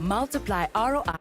Multiply ROI.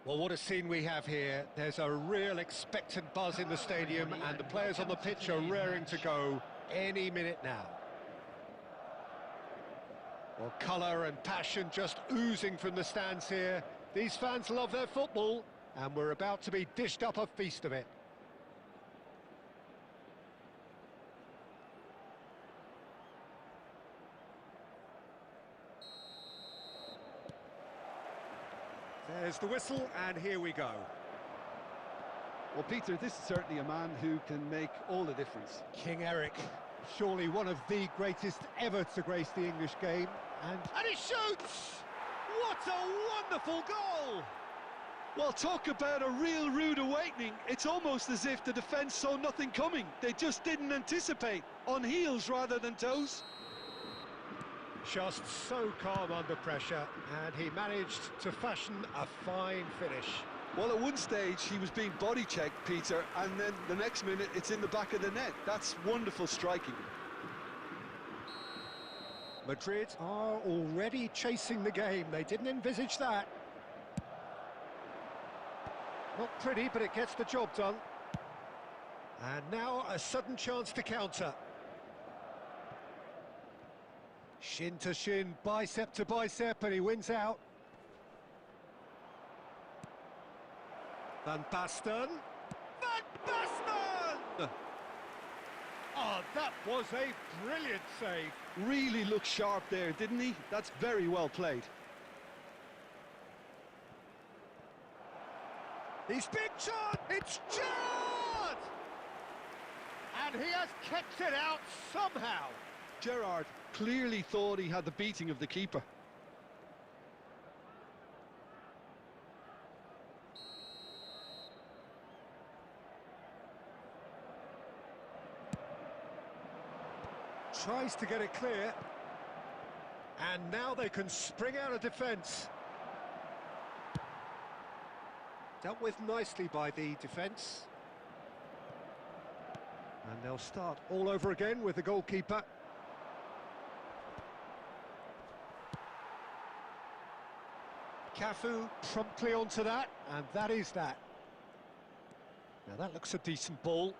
Well, what a scene we have here. There's a real expectant buzz in the stadium, and the players on the pitch are raring to go any minute now. Well, colour and passion just oozing from the stands here. These fans love their football, and we're about to be dished up a feast of it. There's the whistle, and here we go. Well, Peter, this is certainly a man who can make all the difference. King Eric, surely one of the greatest ever to grace the English game. And he shoots! What a wonderful goal! Well, talk about a real rude awakening. It's almost as if the defence saw nothing coming. They just didn't anticipate. On heels rather than toes. Just so calm under pressure, and he managed to fashion a fine finish. Well, at one stage he was being body-checked, Peter, and then the next minute it's in the back of the net. That's wonderful striking. Madrid are already chasing the game. They didn't envisage that. Not pretty, but it gets the job done. And now a sudden chance to counter. Shin to shin, bicep to bicep, and he wins out. Van Basten. Van Basten! Oh, that was a brilliant save. Really looked sharp there, didn't he? That's very well played. He's big shot! It's Gerrard! And he has kept it out somehow. Gerrard clearly thought he had the beating of the keeper. Tries to get it clear. And now they can spring out of defence. Dealt with nicely by the defence. And they'll start all over again with the goalkeeper. Cafu promptly onto that, and that is that. Now that looks a decent ball.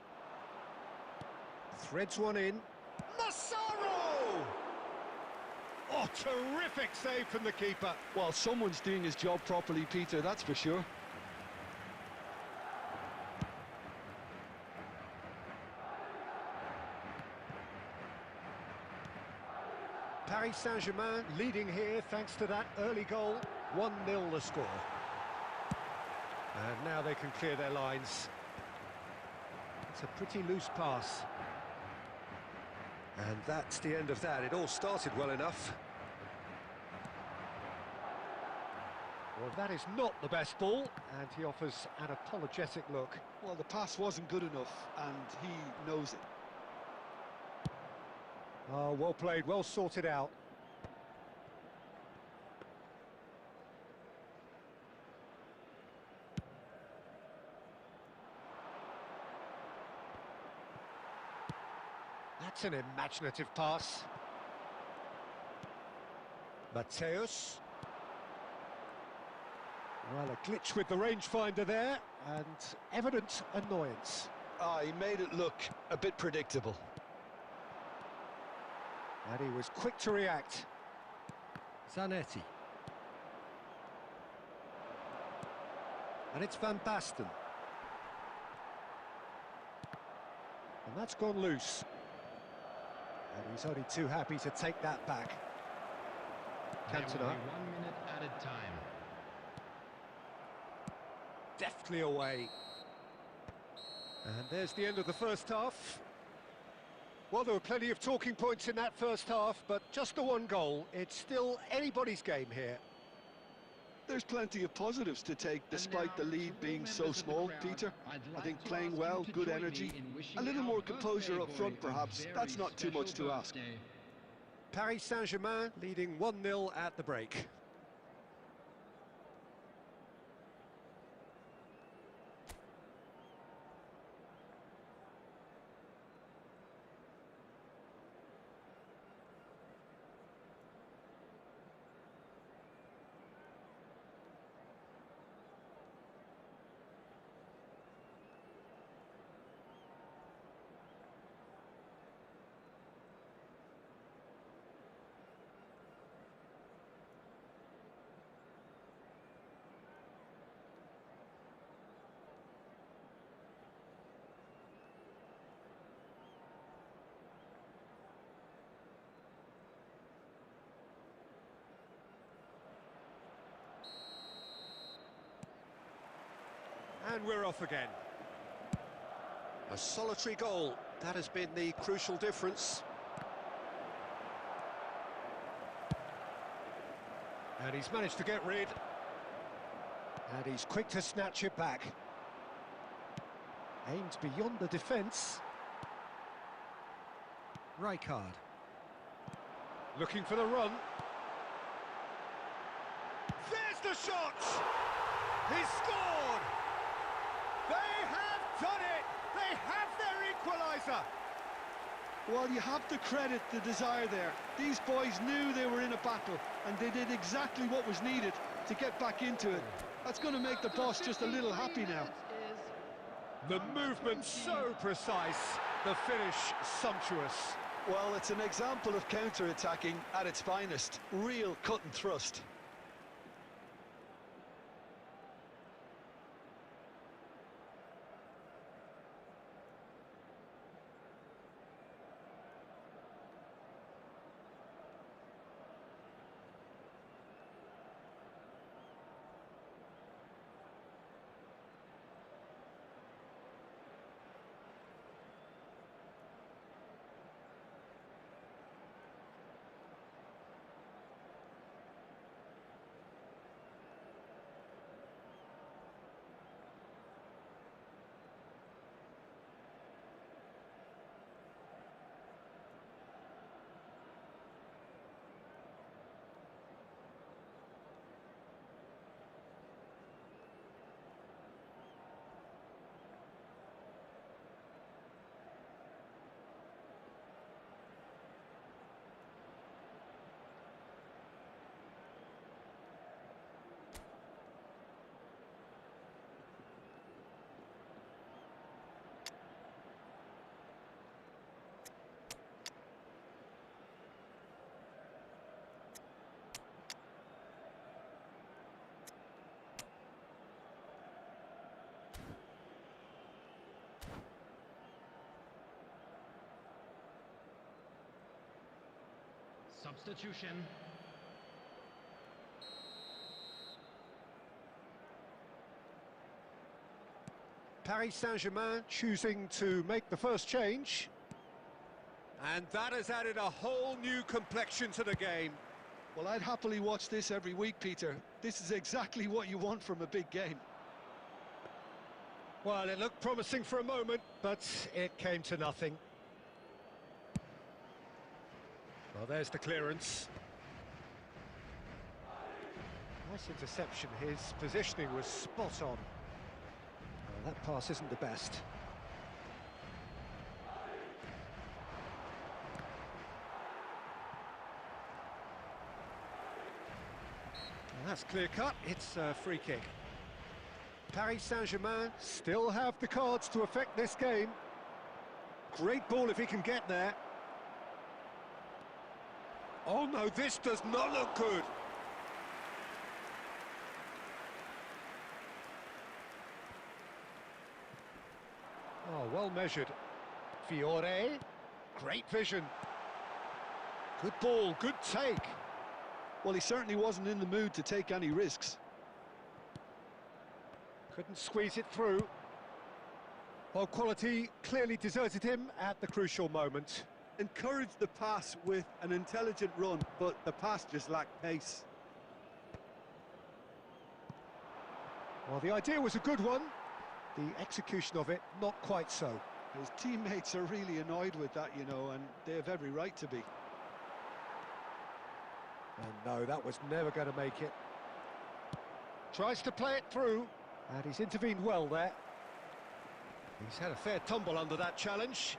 Threads one in. Massaro! Oh, terrific save from the keeper. Well, someone's doing his job properly, Peter, that's for sure. Paris Saint-Germain leading here thanks to that early goal. 1-0 the score. And now they can clear their lines. It's a pretty loose pass. And that's the end of that. It all started well enough. Well, that is not the best ball, and he offers an apologetic look. Well, the pass wasn't good enough, and he knows it. Oh, well played, well sorted out. That's an imaginative pass. Mateus. Well, a glitch with the rangefinder there, and evident annoyance. He made it look a bit predictable. And he was quick to react. Zanetti. And it's Van Basten. And that's gone loose. And he's only too happy to take that back. Cantona. 1 minute added time. Deftly away. And there's the end of the first half. Well, there were plenty of talking points in that first half, but just the one goal. It's still anybody's game here. There's plenty of positives to take, despite the lead being so small, Peter. I think playing well, good energy, a little more composure up front perhaps. That's not too much to ask. Paris Saint-Germain leading 1-0 at the break. And we're off again. A solitary goal. That has been the crucial difference. And he's managed to get rid. And he's quick to snatch it back. Aimed beyond the defence. Rijkaard. Looking for the run. There's the shot! He's scored! They have done it! They have their equaliser! Well, you have to credit the desire there. These boys knew they were in a battle, and they did exactly what was needed to get back into it. That's going to make the boss just a little happy now. The movement so precise, the finish sumptuous. Well, it's an example of counter-attacking at its finest. Real cut and thrust. Substitution. Paris Saint-Germain choosing to make the first change. And that has added a whole new complexion to the game. Well, I'd happily watch this every week, Peter. This is exactly what you want from a big game. Well, it looked promising for a moment, but it came to nothing. Well, there's the clearance. Nice interception. His positioning was spot on. Well, that pass isn't the best. Well, that's clear cut. It's a free kick. Paris Saint-Germain still have the cards to affect this game. Great ball if he can get there. Oh no, this does not look good. Oh, well measured. Fiore, great vision. Good ball, good take. Well, he certainly wasn't in the mood to take any risks. Couldn't squeeze it through. Well, quality clearly deserted him at the crucial moment. Encouraged the pass with an intelligent run, but the pass just lacked pace. Well, the idea was a good one. The execution of it, not quite so. His teammates are really annoyed with that, you know, and they have every right to be. And no, that was never going to make it. Tries to play it through, and he's intervened well there. He's had a fair tumble under that challenge.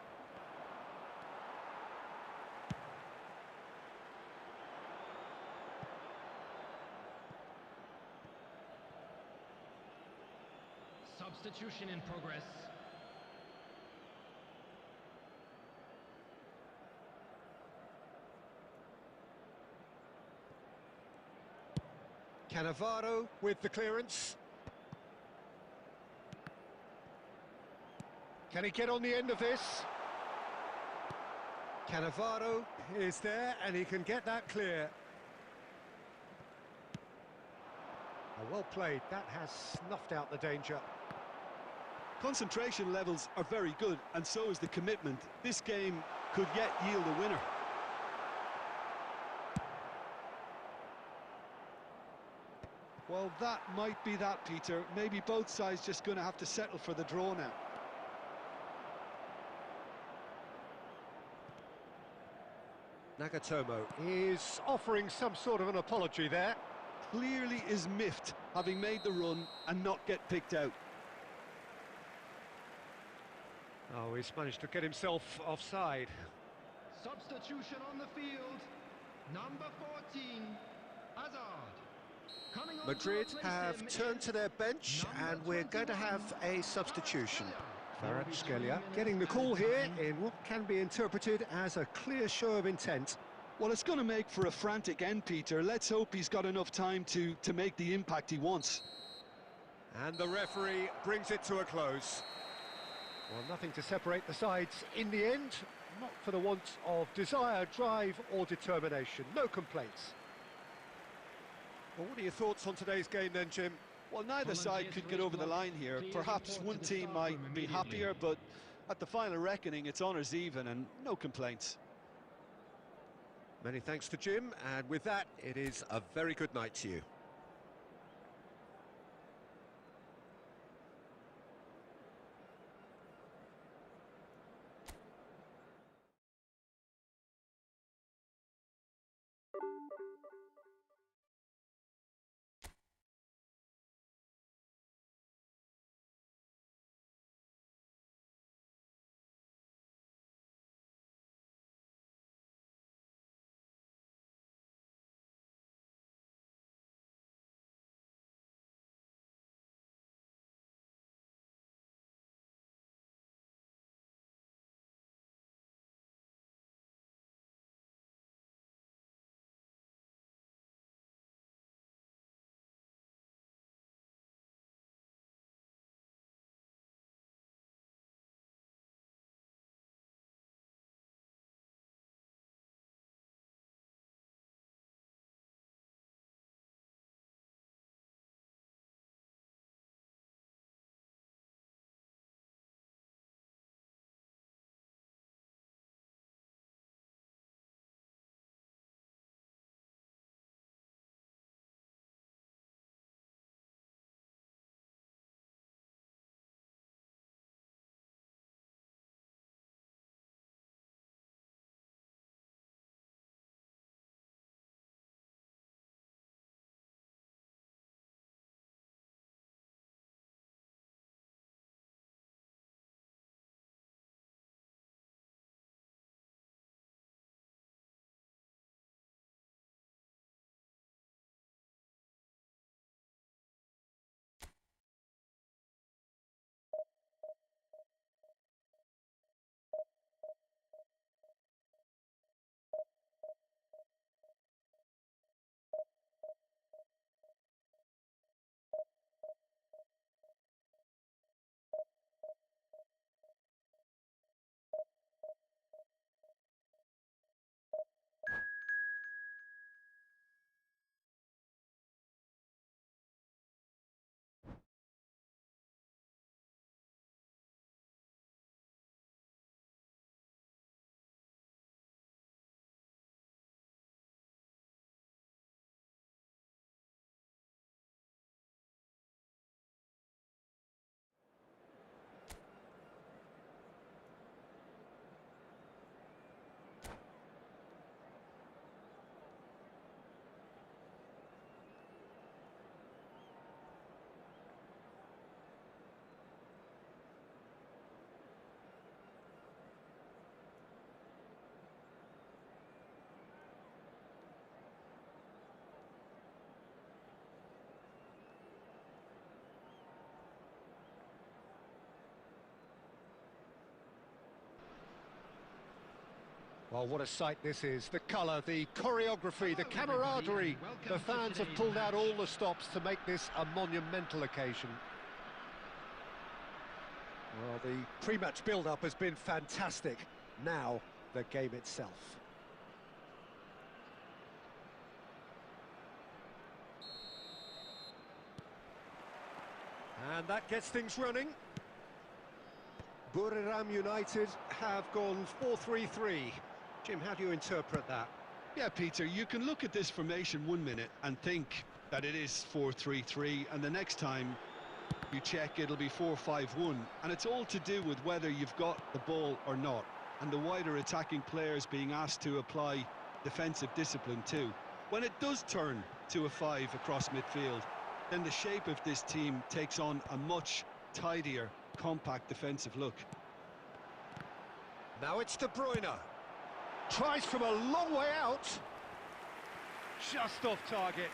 Substitution in progress. Cannavaro with the clearance. Can he get on the end of this? Cannavaro is there and he can get that clear. Well played, that has snuffed out the danger. Concentration levels are very good, and so is the commitment. This game could yet yield a winner. Well, that might be that, Peter. Maybe both sides just going to have to settle for the draw now. Nagatomo is offering some sort of an apology there. Clearly is miffed, having made the run and not get picked out. Oh, he's managed to get himself offside. Substitution on the field. Number 14, Hazard. Coming on Madrid to replace have him turned is to their bench and we're going to have a substitution. Kvaratskhelia getting the call here in what can be interpreted as a clear show of intent. Well, it's going to make for a frantic end, Peter. Let's hope he's got enough time to make the impact he wants. And the referee brings it to a close. Well, nothing to separate the sides in the end, not for the want of desire, drive or determination. No complaints. Well, what are your thoughts on today's game then, Jim? Well, neither side could get over the line here. Perhaps one team might be happier, but at the final reckoning, it's honours even and no complaints. Many thanks to Jim, and with that, it is a very good night to you. Well, what a sight this is. The colour, the choreography, the camaraderie. The fans have pulled out all the stops to make this a monumental occasion. Well, the pre-match build-up has been fantastic. Now, the game itself. And that gets things running. Buriram United have gone 4-3-3. Jim, how do you interpret that? Yeah, Peter, you can look at this formation 1 minute and think that it is 4-3-3, and the next time you check it'll be 4-5-1, and it's all to do with whether you've got the ball or not, and the wider attacking players being asked to apply defensive discipline too. When it does turn to a 5 across midfield, then the shape of this team takes on a much tidier, compact defensive look. Now it's De Bruyne. Tries from a long way out. Just off target.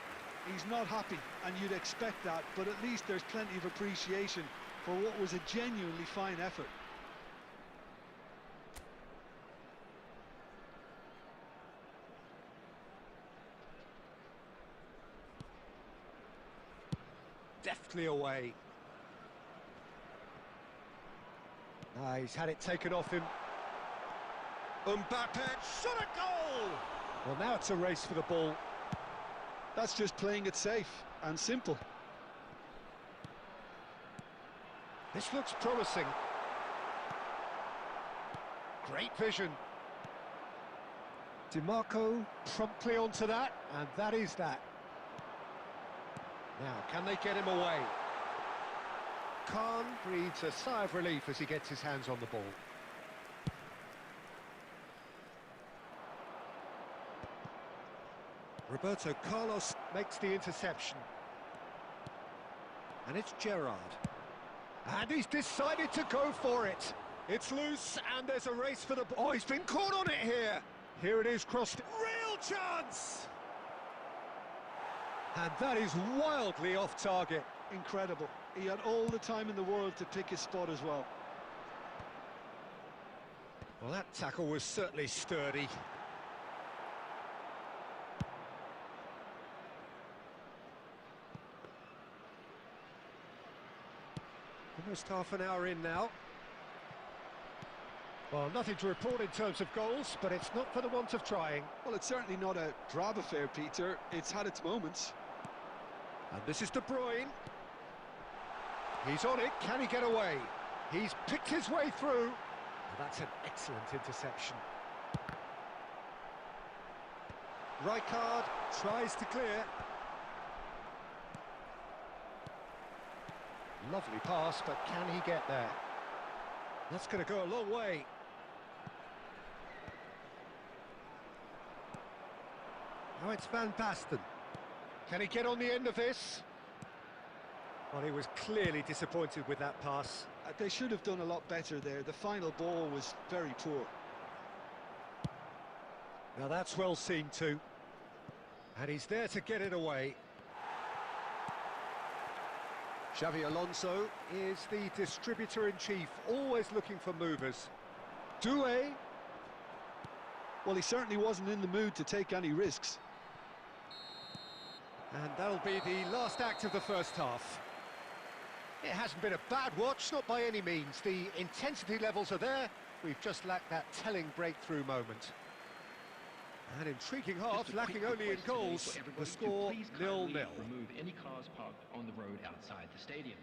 He's not happy, and you'd expect that, but at least there's plenty of appreciation for what was a genuinely fine effort. Deftly away. He's had it taken off him. Mbappe shot a goal! Well, now it's a race for the ball. That's just playing it safe and simple. This looks promising. Great vision. DiMarco promptly onto that, and that is that. Now, can they get him away? Khan breathes a sigh of relief as he gets his hands on the ball. Roberto Carlos makes the interception. And it's Gerrard. And he's decided to go for it. It's loose, and there's a race for the ball. Oh, he's been caught on it here. Here it is, crossed. Real chance! And that is wildly off target. Incredible. He had all the time in the world to pick his spot as well. Well, that tackle was certainly sturdy. Almost half an hour in now. Well, nothing to report in terms of goals, but it's not for the want of trying. Well, it's certainly not a drab affair, Peter. It's had its moments. And this is De Bruyne. He's on it. Can he get away? He's picked his way through. Well, that's an excellent interception. Rijkaard tries to clear. Lovely pass, but can he get there? That's going to go a long way. Now it's Van Basten. Can he get on the end of this? Well, he was clearly disappointed with that pass. They should have done a lot better there. The final ball was very poor. Now that's well seen too. And he's there to get it away. Xavi Alonso is the distributor-in-chief, always looking for movers. Doué. Well, he certainly wasn't in the mood to take any risks. And that'll be the last act of the first half. It hasn't been a bad watch, not by any means. The intensity levels are there. We've just lacked that telling breakthrough moment. An intriguing half, lacking only in goals. The score 0-0. Remove any cars parked on the road outside the stadium.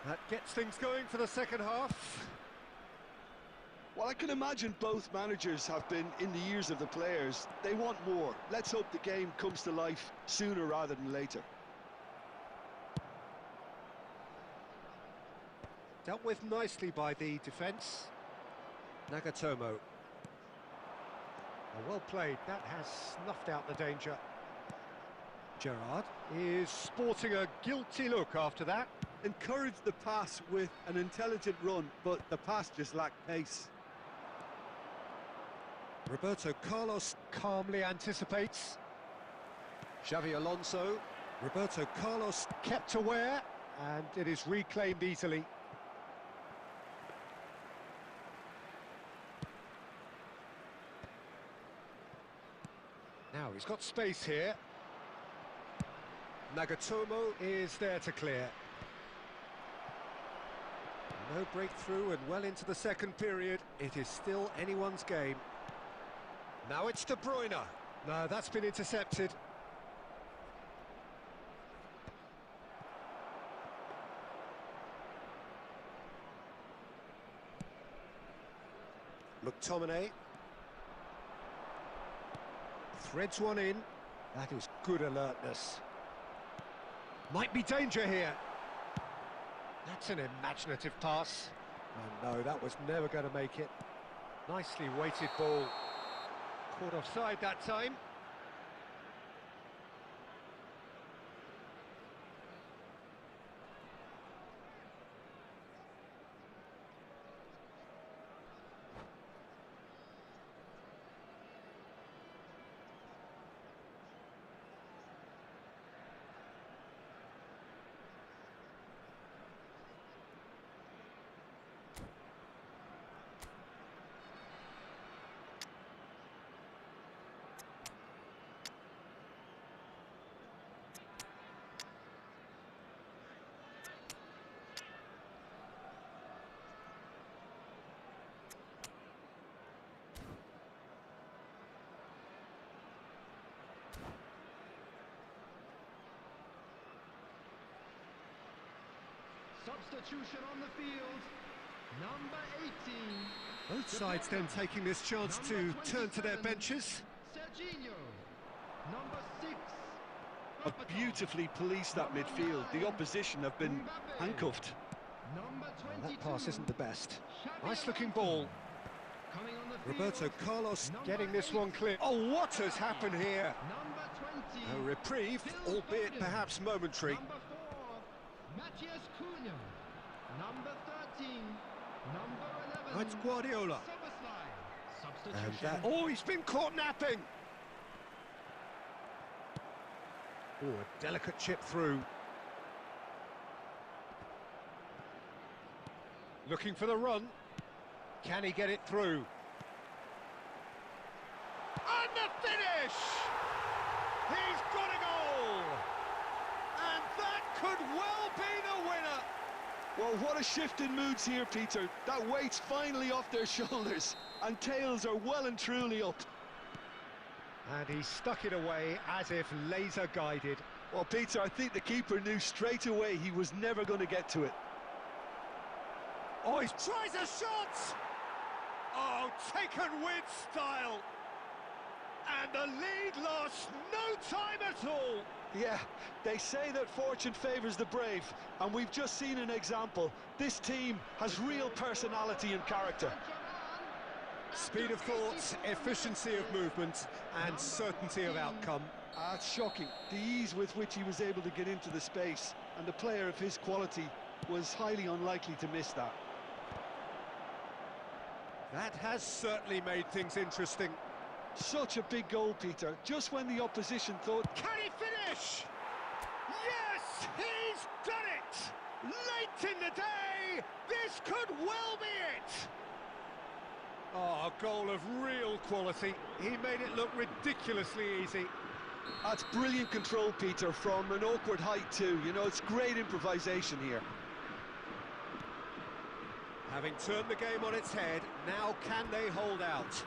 That gets things going for the second half. Well, I can imagine both managers have been in the ears of the players. They want more. Let's hope the game comes to life sooner rather than later. Dealt with nicely by the defence. Nagatomo. Oh, well played, that has snuffed out the danger. Gerrard is sporting a guilty look after that. Encouraged the pass with an intelligent run, but the pass just lacked pace. Roberto Carlos calmly anticipates. Xavi Alonso. Roberto Carlos kept aware, and it is reclaimed easily. Now he's got space here. Nagatomo is there to clear. No breakthrough and well into the second period. It is still anyone's game. Now it's De Bruyne. No, that's been intercepted. McTominay. Threads one in. That is good alertness. Might be danger here. That's an imaginative pass. Oh no, that was never going to make it. Nicely weighted ball. Caught offside that time. Substitution on the field, number 18. Both sides then taking this chance to turn to their benches. Serginho, number 6. Have beautifully policed that midfield. The opposition have been handcuffed. Number 22. That pass isn't the best. Xavi Nice looking Alonso. ball. Coming on the field, Roberto Carlos number getting this 8. one clear. Oh, what has happened here? Number 20. A reprieve, albeit perhaps momentary. Number 4, Matthias Cunha. Number 13, number 11. That's Guardiola. Soboslai. And Substitution. oh, he's been caught napping. Oh, a delicate chip through. Looking for the run. Can he get it through? And the finish! He's got a goal! And that could well be the winner! Well, what a shift in moods here, Peter. That weight's finally off their shoulders, and tails are well and truly up. And he stuck it away as if laser guided. Well, Peter, I think the keeper knew straight away he was never going to get to it. Oh, he tries a shot! Oh, taken with style! And the lead lost no time at all! Yeah, they say that fortune favours the brave, and we've just seen an example. This team has real personality and character. Speed of thought, efficiency of movement, and certainty of outcome. It's shocking, the ease with which he was able to get into the space, and a player of his quality was highly unlikely to miss that. That has certainly made things interesting. Such a big goal, Peter, just when the opposition thought... Can he finish? Yes, he's done it! Late in the day, this could well be it! Oh, a goal of real quality. He made it look ridiculously easy. That's brilliant control, Peter, from an awkward height too. You know, it's great improvisation here. Having turned the game on its head, now can they hold out?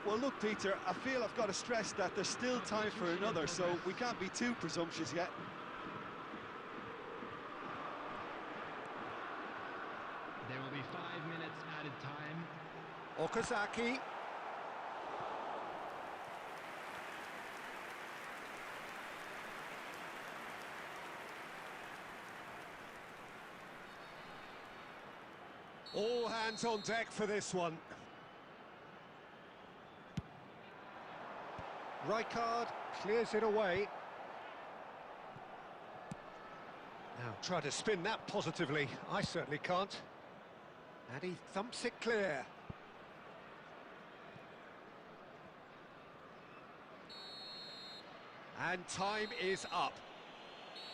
Well, look, Peter, I feel I've got to stress that there's still time for another, so we can't be too presumptuous yet. There will be 5 minutes added time. Okazaki. All hands on deck for this one. Rijkaard clears it away. Now try to spin that positively. I certainly can't. And he thumps it clear. And time is up.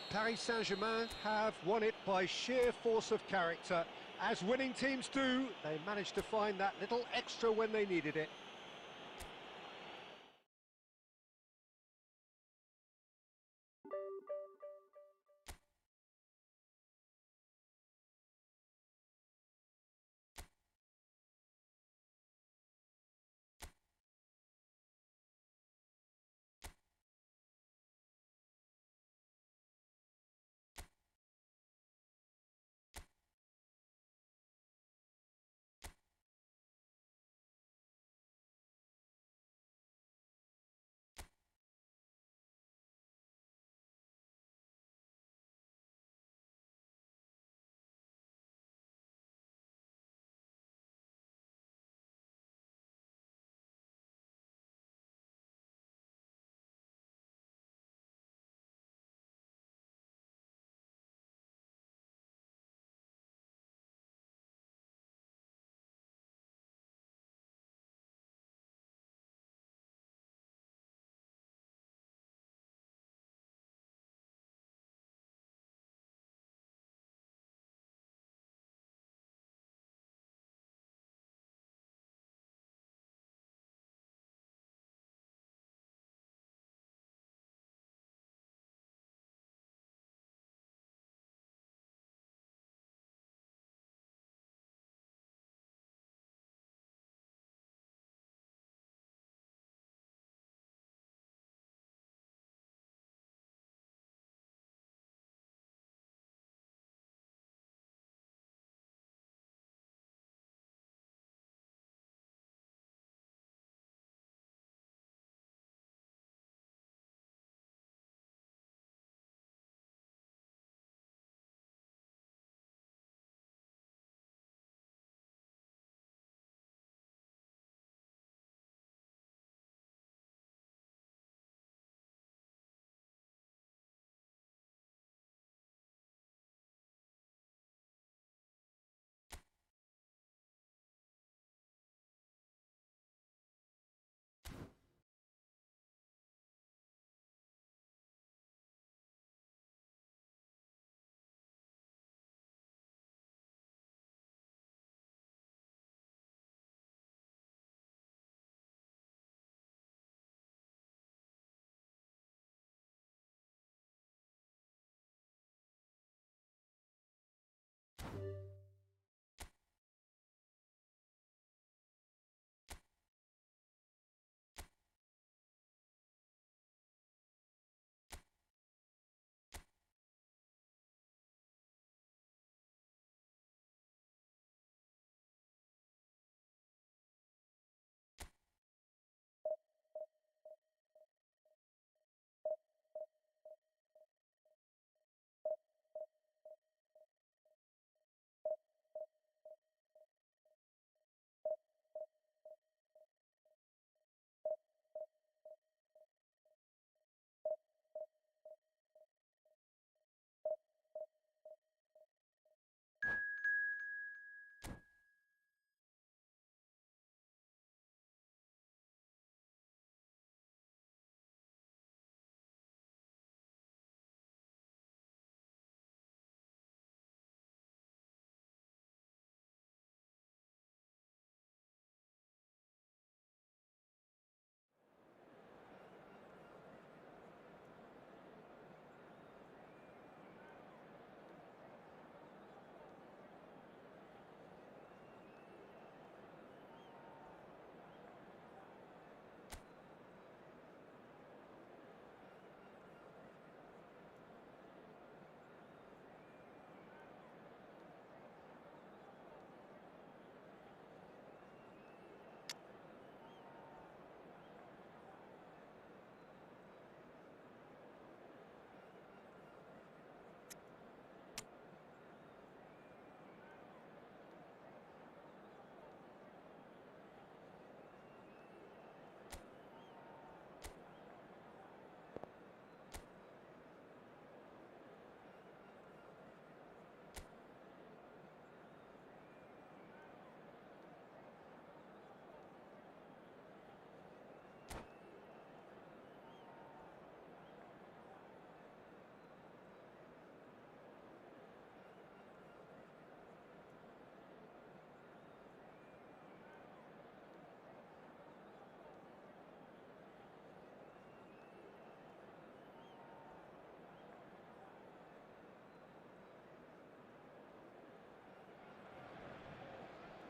Paris Saint-Germain have won it by sheer force of character. As winning teams do, they managed to find that little extra when they needed it.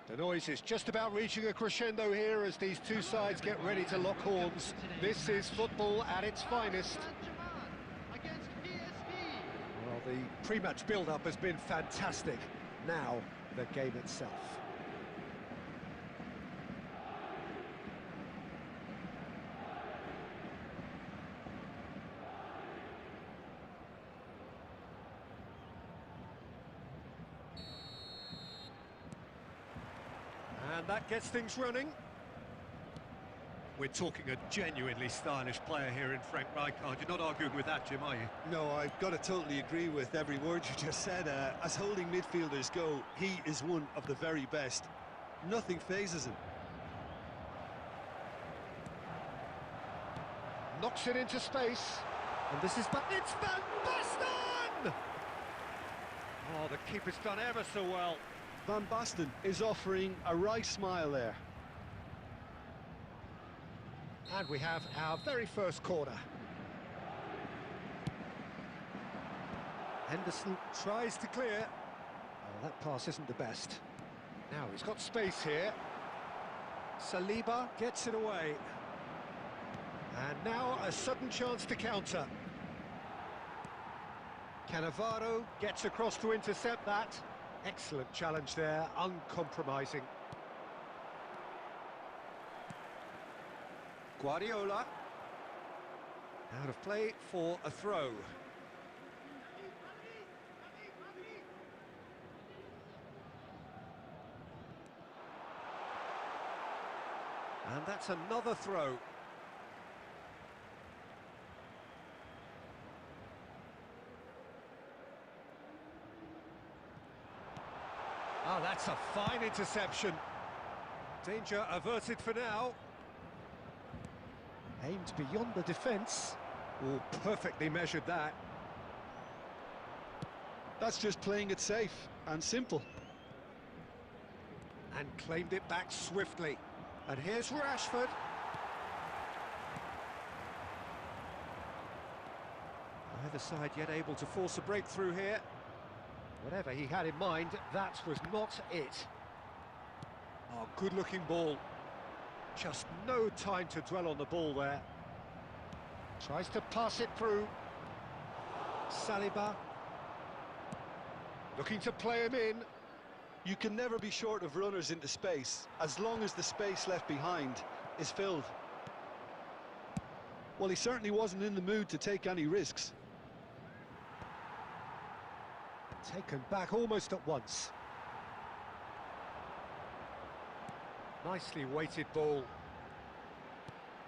The noise is just about reaching a crescendo here as these two sides get ready to lock horns. This is football at its finest. Saint-Germain against PSV. Well, the pre-match build-up has been fantastic. Now, the game itself. And that gets things running. We're talking a genuinely stylish player here in Frank Rijkaard. You're not arguing with that, Jim, are you? No, I've got to totally agree with every word you just said. As holding midfielders go, he is one of the very best. Nothing phases him. Knocks it into space. And this is... It's Van Basten! Oh, the keeper's done ever so well. Van Basten is offering a right smile there. And we have our very first corner. Henderson tries to clear. Oh, that pass isn't the best. Now he's got space here. Saliba gets it away. And now a sudden chance to counter. Cannavaro gets across to intercept that. Excellent challenge there, uncompromising. Guardiola. Out of play for a throw. And that's another throw. Oh, that's a fine interception. Danger averted for now. Aimed beyond the defence. Oh, perfectly measured that. That's just playing it safe and simple. And claimed it back swiftly. And here's Rashford. Either side yet able to force a breakthrough here. Whatever he had in mind, that was not it. Oh, good-looking ball. Just no time to dwell on the ball there. Tries to pass it through. Saliba. Looking to play him in. You can never be short of runners into space, as long as the space left behind is filled. Well, he certainly wasn't in the mood to take any risks. Taken back almost at once. Nicely weighted ball.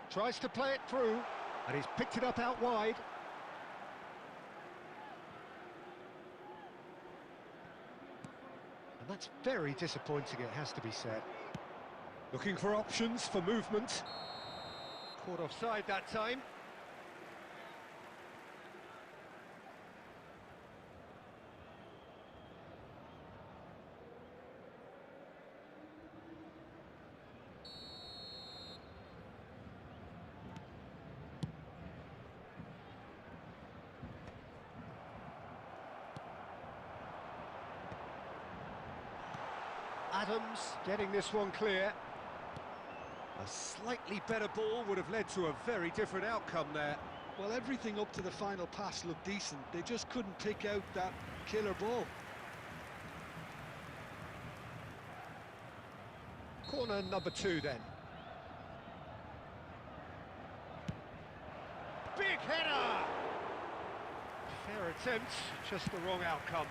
Tries to play it through, and he's picked it up out wide. And that's very disappointing, it has to be said. Looking for options for movement. Caught offside that time. Adams getting this one clear. A slightly better ball would have led to a very different outcome there. Well, everything up to the final pass looked decent. They just couldn't pick out that killer ball. Corner number 2 then. Big header! Fair attempt, just the wrong outcome.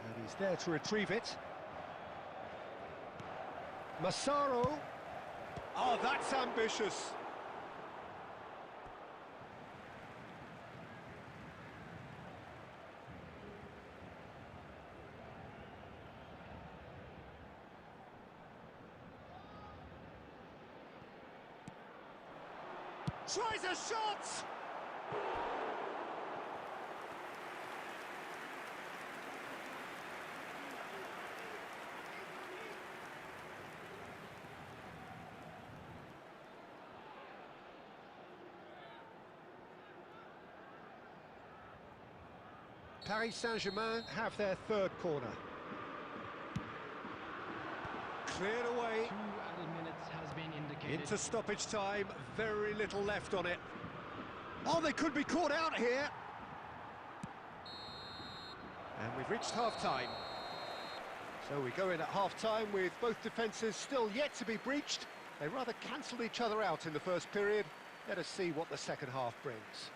And he's there to retrieve it. Massaro. Oh, that's ambitious. Tries a shot! Paris Saint-Germain have their third corner. Cleared away. 2 added minutes has been indicated. Into stoppage time, very little left on it. Oh, they could be caught out here. And we've reached half-time. So we go in at half-time with both defences still yet to be breached. They rather cancelled each other out in the first period. Let us see what the second half brings.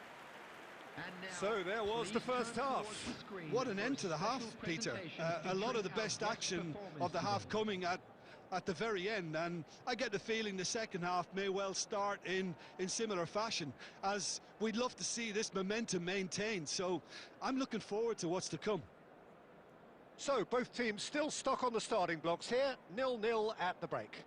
And now, So there was the Please first turn half. towards the screen What an for end a to the half, special Peter. presentation A lot of the featuring best our action performance of the half today. coming at the very end, and I get the feeling the second half may well start in similar fashion, as we'd love to see this momentum maintained. So I'm looking forward to what's to come. So both teams still stuck on the starting blocks here, 0-0 at the break.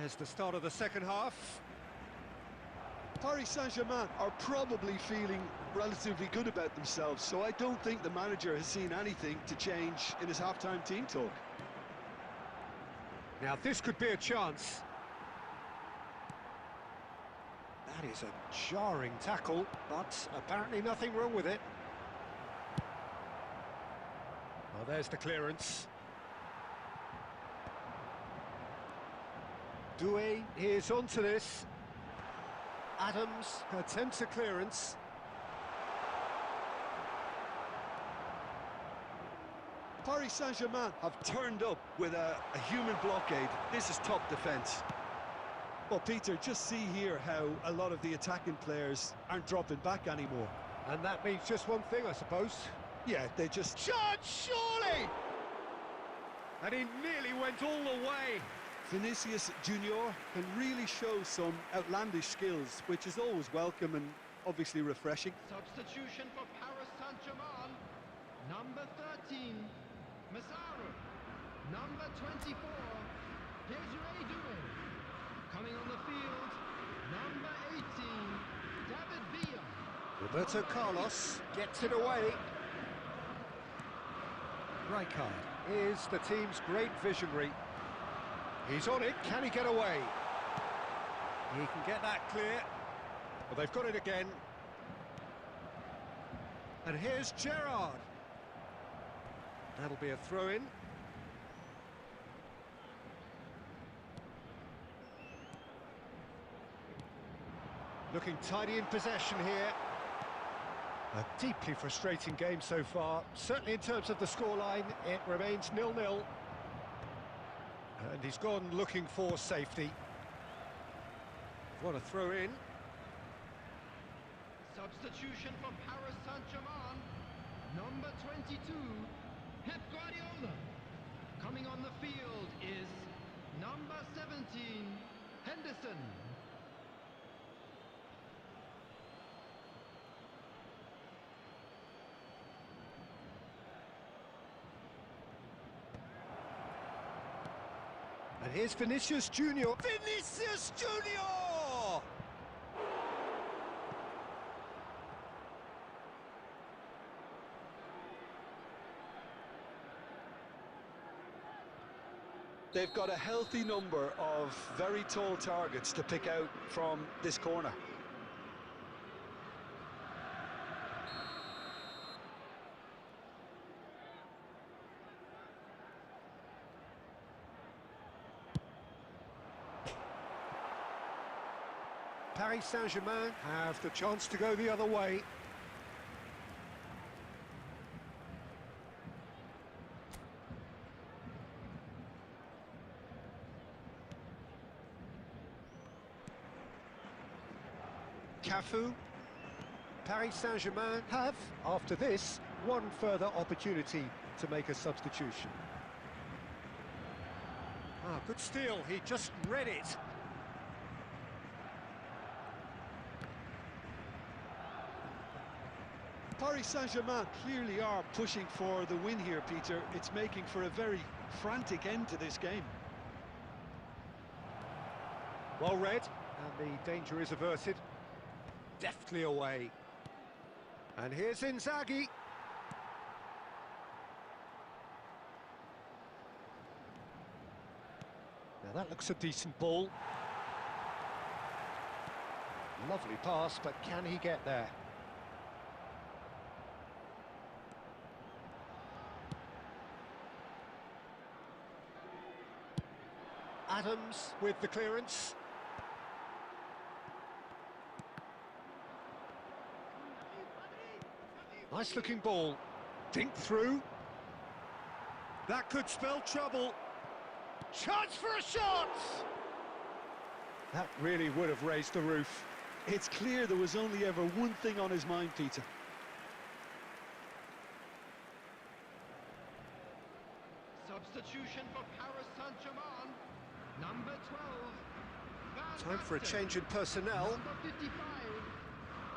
There's the start of the second half. Paris Saint-Germain are probably feeling relatively good about themselves, so I don't think the manager has seen anything to change in his half-time team talk. Now this could be a chance. That is a jarring tackle, but apparently nothing wrong with it. Well, there's the clearance. Doué is onto this. Adams attempts a clearance. Paris Saint-Germain have turned up with a human blockade. This is top defence. Well, Peter, just see here how a lot of the attacking players aren't dropping back anymore. And that means just one thing, I suppose. Yeah, they just... Shot, surely! And he nearly went all the way. Vinicius Junior can really show some outlandish skills, which is always welcome and obviously refreshing. substitution for Paris Saint-Germain. Number 13, Massaro. Number 24, Desiree Doué. Coming on the field, number 18, David Villa. Roberto Carlos gets it away. Rijkaard is the team's great visionary. He's on it, can he get away? He can get that clear. Well, they've got it again. And here's Gerrard. That'll be a throw-in. Looking tidy in possession here. A deeply frustrating game so far. Certainly in terms of the scoreline, it remains 0-0. And he's gone looking for safety. What a throw in. Substitution for Paris Saint-Germain. Number 22, Pep Guardiola. Coming on the field is number 17, Henderson. And here's Vinicius Junior. Vinicius Junior! They've got a healthy number of very tall targets to pick out from this corner. Paris Saint-Germain have the chance to go the other way. Cafu. Paris Saint-Germain have, after this, one further opportunity to make a substitution. Ah, good steal, he just read it. Paris Saint-Germain clearly are pushing for the win here, Peter. It's making for a very frantic end to this game. Well read, and the danger is averted. Deftly away. And here's Inzaghi. Now that looks a decent ball. Lovely pass, but can he get there? Adams with the clearance. Nice looking ball. Dink through. That could spell trouble. Chance for a shot! That really would have raised the roof. It's clear there was only ever one thing on his mind, Peter. Substitution for Paris Saint-Germain. Number 12. Time for a change in personnel. Number 55.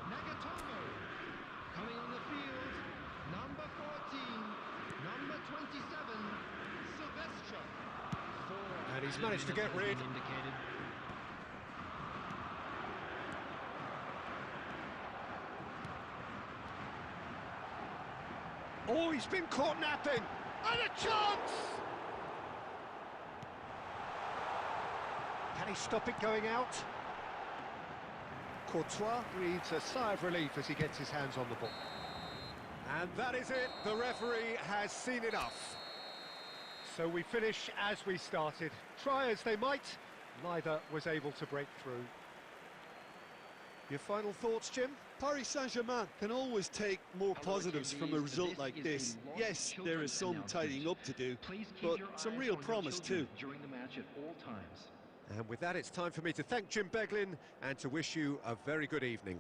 Nagatomo. Coming on the field. Number 14. Number 27. Silvestre. And he's managed to get rid. Indicated. Oh, he's been caught napping. And a chance! Can he stop it going out? Courtois breathes a sigh of relief as he gets his hands on the ball. And that is it. The referee has seen enough. So we finish as we started. Try as they might, neither was able to break through. Your final thoughts, Jim? Paris Saint-Germain can always take more positives from a result like this. Yes, there is some tidying up to do, but some real promise too. During the match at all times. And with that, it's time for me to thank Jim Beglin and to wish you a very good evening.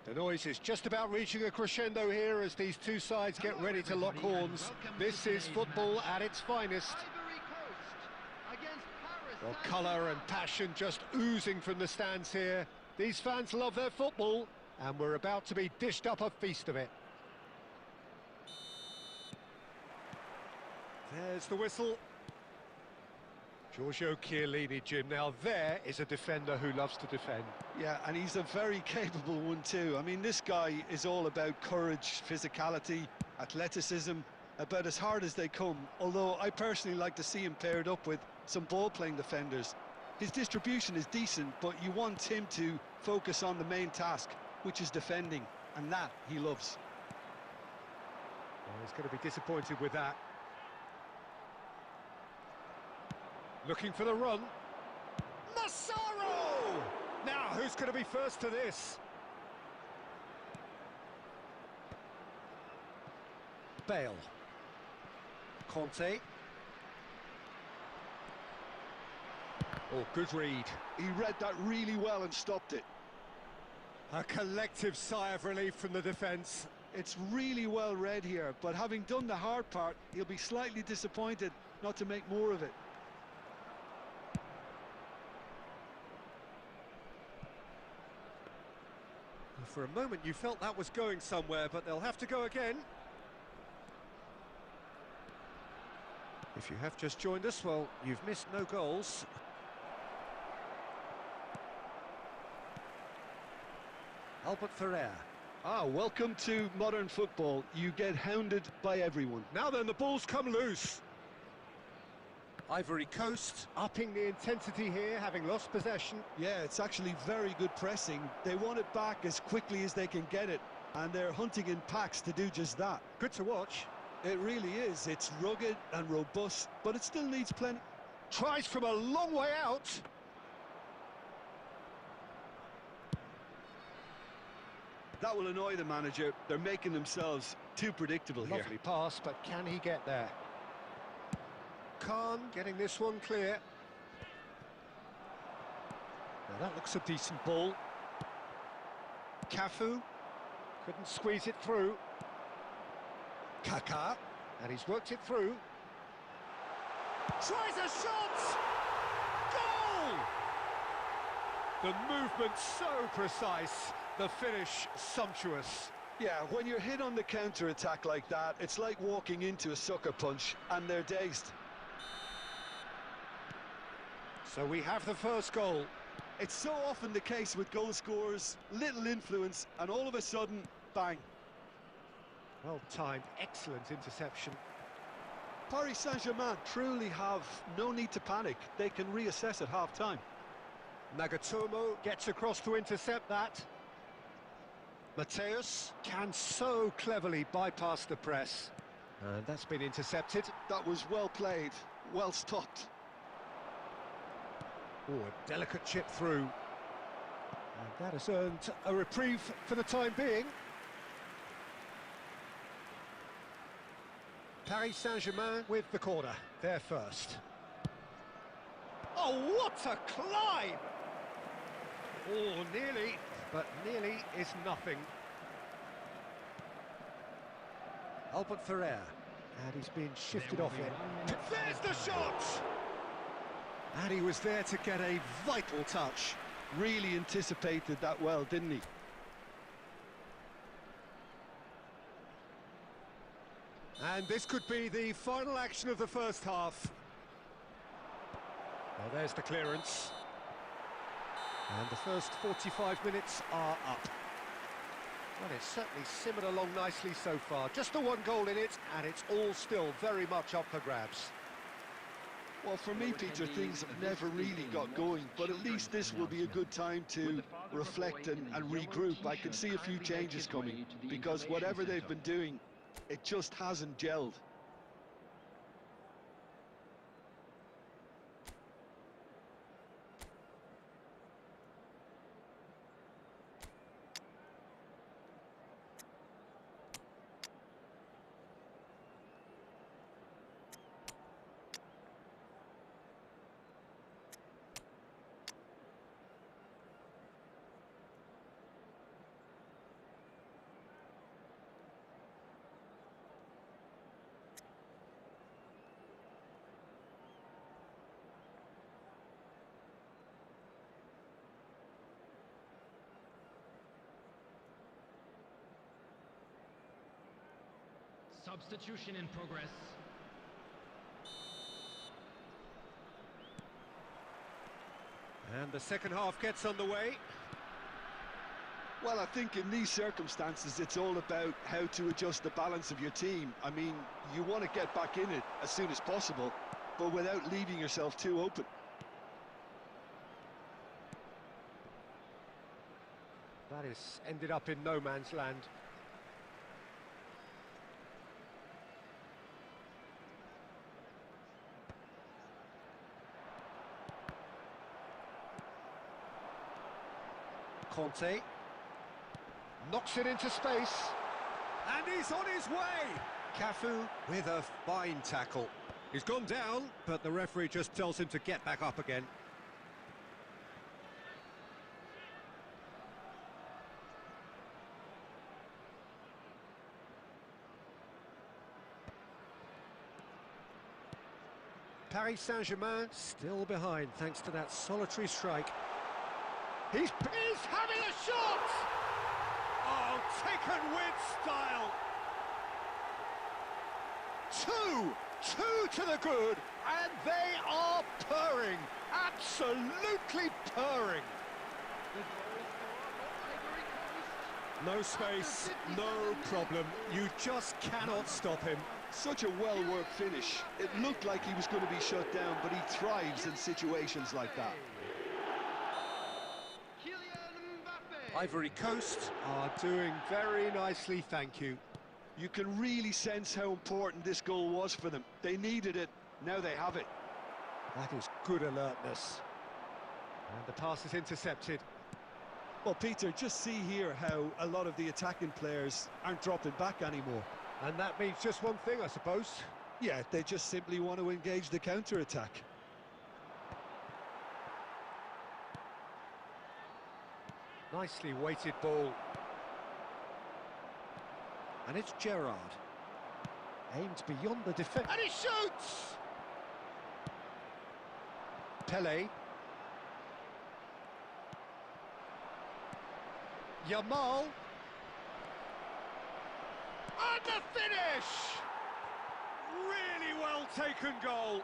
The noise is just about reaching a crescendo here as these two sides get ready to lock horns. This is football at its finest. Ivory Coast against Well, colour and passion just oozing from the stands here. These fans love their football, and we're about to be dished up a feast of it. There's the whistle. Giorgio Chiellini, Jim. Now there is a defender who loves to defend. Yeah, and he's a very capable one too. I mean, this guy is all about courage, physicality, athleticism, about as hard as they come, although I personally like to see him paired up with some ball-playing defenders. His distribution is decent, but you want him to focus on the main task, which is defending, and that he loves. Well, he's going to be disappointed with that. Looking for the run. Massaro! Now, who's going to be first to this? Bale. Conte. Oh, good read. He read that really well and stopped it. A collective sigh of relief from the defence. It's really well read here, but having done the hard part, he'll be slightly disappointed not to make more of it. For a moment you felt that was going somewhere, but they'll have to go again. If you have just joined us, well, you've missed no goals. Albert Ferrer. Welcome to modern football. You get hounded by everyone. Now then, the ball's come loose. Ivory Coast upping the intensity here, having lost possession. Yeah, it's actually very good pressing. They want it back as quickly as they can get it, and they're hunting in packs to do just that. Good to watch. It really is. It's rugged and robust, but it still needs plenty. Tries from a long way out. That will annoy the manager. They're making themselves too predictable here. Lovely pass, but can he get there? Khan getting this one clear. Now that looks a decent ball. Cafu couldn't squeeze it through. Kaká, and he's worked it through. Tries a shot! Goal! The movement so precise, the finish sumptuous. Yeah, when you're hit on the counter-attack like that, it's like walking into a sucker punch, and they're dazed. So we have the first goal. It's so often the case with goal scorers, little influence, and all of a sudden, bang. Well timed, excellent interception. Paris Saint-Germain truly have no need to panic. They can reassess at half-time. Nagatomo gets across to intercept that. Mateus can so cleverly bypass the press. And that's been intercepted. That was well played, well stopped. Oh, a delicate chip through. And that has earned a reprieve for the time being. Paris Saint-Germain with the corner. They're first. Oh, what a climb! Oh, nearly, but nearly is nothing. Albert Ferrer, and he's been shifted off it. There's the shot! And he was there to get a vital touch. Really anticipated that well, didn't he? And this could be the final action of the first half. Well, there's the clearance. And the first 45 minutes are up. Well, it's certainly simmered along nicely so far. Just the one goal in it, and it's all still very much up for grabs. Well, for me, Peter, things have never really got going, but at least this will be a good time to reflect and regroup. I can see a few changes coming, because whatever they've been doing, it just hasn't gelled. Substitution in progress. And the second half gets underway. Well, I think in these circumstances, it's all about how to adjust the balance of your team. I mean, you want to get back in it as soon as possible, but without leaving yourself too open. That is ended up in no man's land. Conte knocks it into space, and he's on his way. Cafu with a fine tackle. He's gone down, but the referee just tells him to get back up again. Paris Saint-Germain still behind thanks to that solitary strike. He's having a shot! Oh, taken with style! Two to the good, and they are purring, absolutely purring. No space, no problem, you just cannot stop him. Such a well-worked finish. It looked like he was going to be shut down, but he thrives in situations like that. Ivory Coast are doing very nicely, thank you. You can really sense how important this goal was for them. They needed it, now they have it. That is good alertness. And the pass is intercepted. Well, Peter, just see here how a lot of the attacking players aren't dropping back anymore. And that means just one thing, I suppose. Yeah, they just simply want to engage the counter-attack. Nicely weighted ball. And it's Gerrard. Aimed beyond the defence. And he shoots! Pele. Yamal. And the finish! Really well taken goal.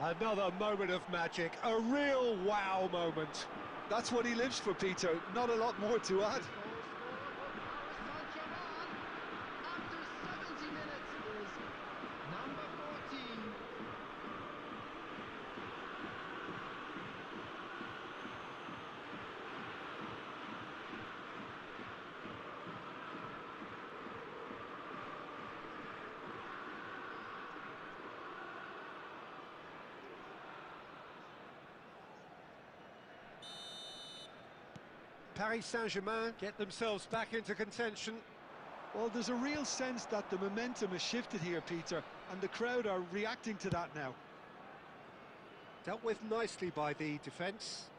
Another moment of magic, a real wow moment. That's what he lives for, Peter. Not a lot more to add. After 70 minutes is number 14. Paris Saint-Germain get themselves back into contention. Well, there's a real sense that the momentum has shifted here, Peter, and the crowd are reacting to that now. Dealt with nicely by the defence.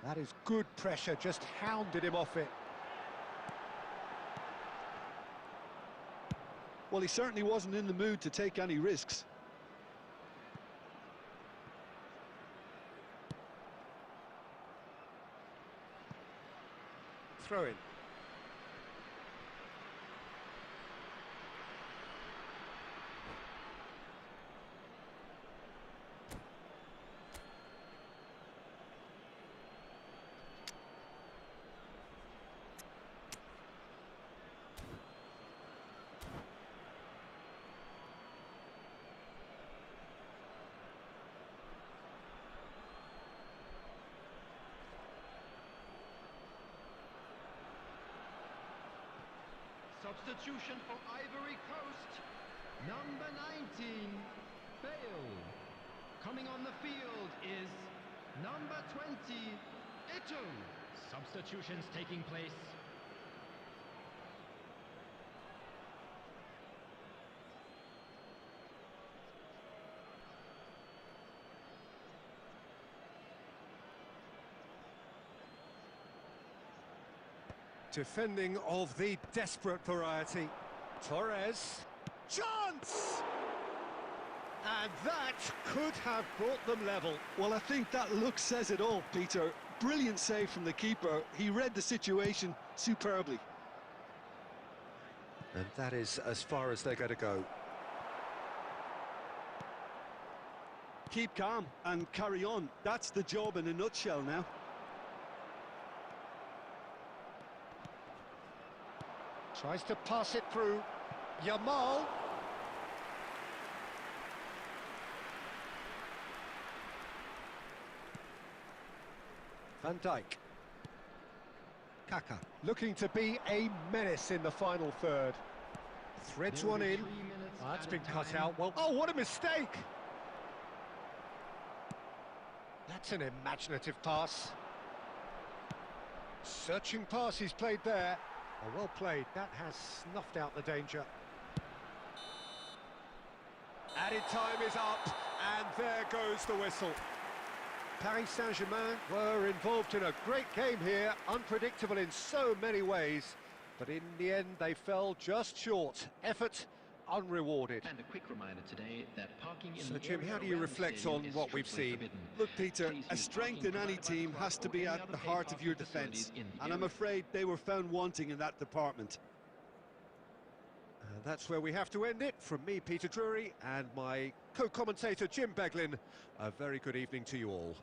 That is good pressure, just hounded him off it. Well, he certainly wasn't in the mood to take any risks. Throw in. Substitution for Ivory Coast. Number 19, Bale. Coming on the field is number 20, Ito. Substitutions taking place. Defending of the desperate variety. Torres. Chance! And that could have brought them level. Well, I think that look says it all, Peter. Brilliant save from the keeper. He read the situation superbly. And that is as far as they're going to go. Keep calm and carry on. That's the job in a nutshell now. Tries to pass it through. Yamal. Van Dijk. Kaka, looking to be a menace in the final third. Threads There will one be in. 3 minutes Oh, that's added been cut time. out. Well, oh, what a mistake! That's an imaginative pass. Searching pass he's played there. Oh, well played. That has snuffed out the danger. Added time is up, and there goes the whistle. Paris Saint-Germain were involved in a great game here, unpredictable in so many ways, but in the end they fell just short. Effort unrewarded. And a quick reminder today that parking in So, the Jim, area how do you around the reflect stadium on is what we've strictly seen? forbidden. Look, Peter, Please a use strength parking in any provided by the team club has to or be any at other the paid heart of your parking facilities defence, in the and I'm area. afraid they were found wanting in that department. And that's where we have to end it. From me, Peter Drury, and my co-commentator, Jim Beglin, a very good evening to you all.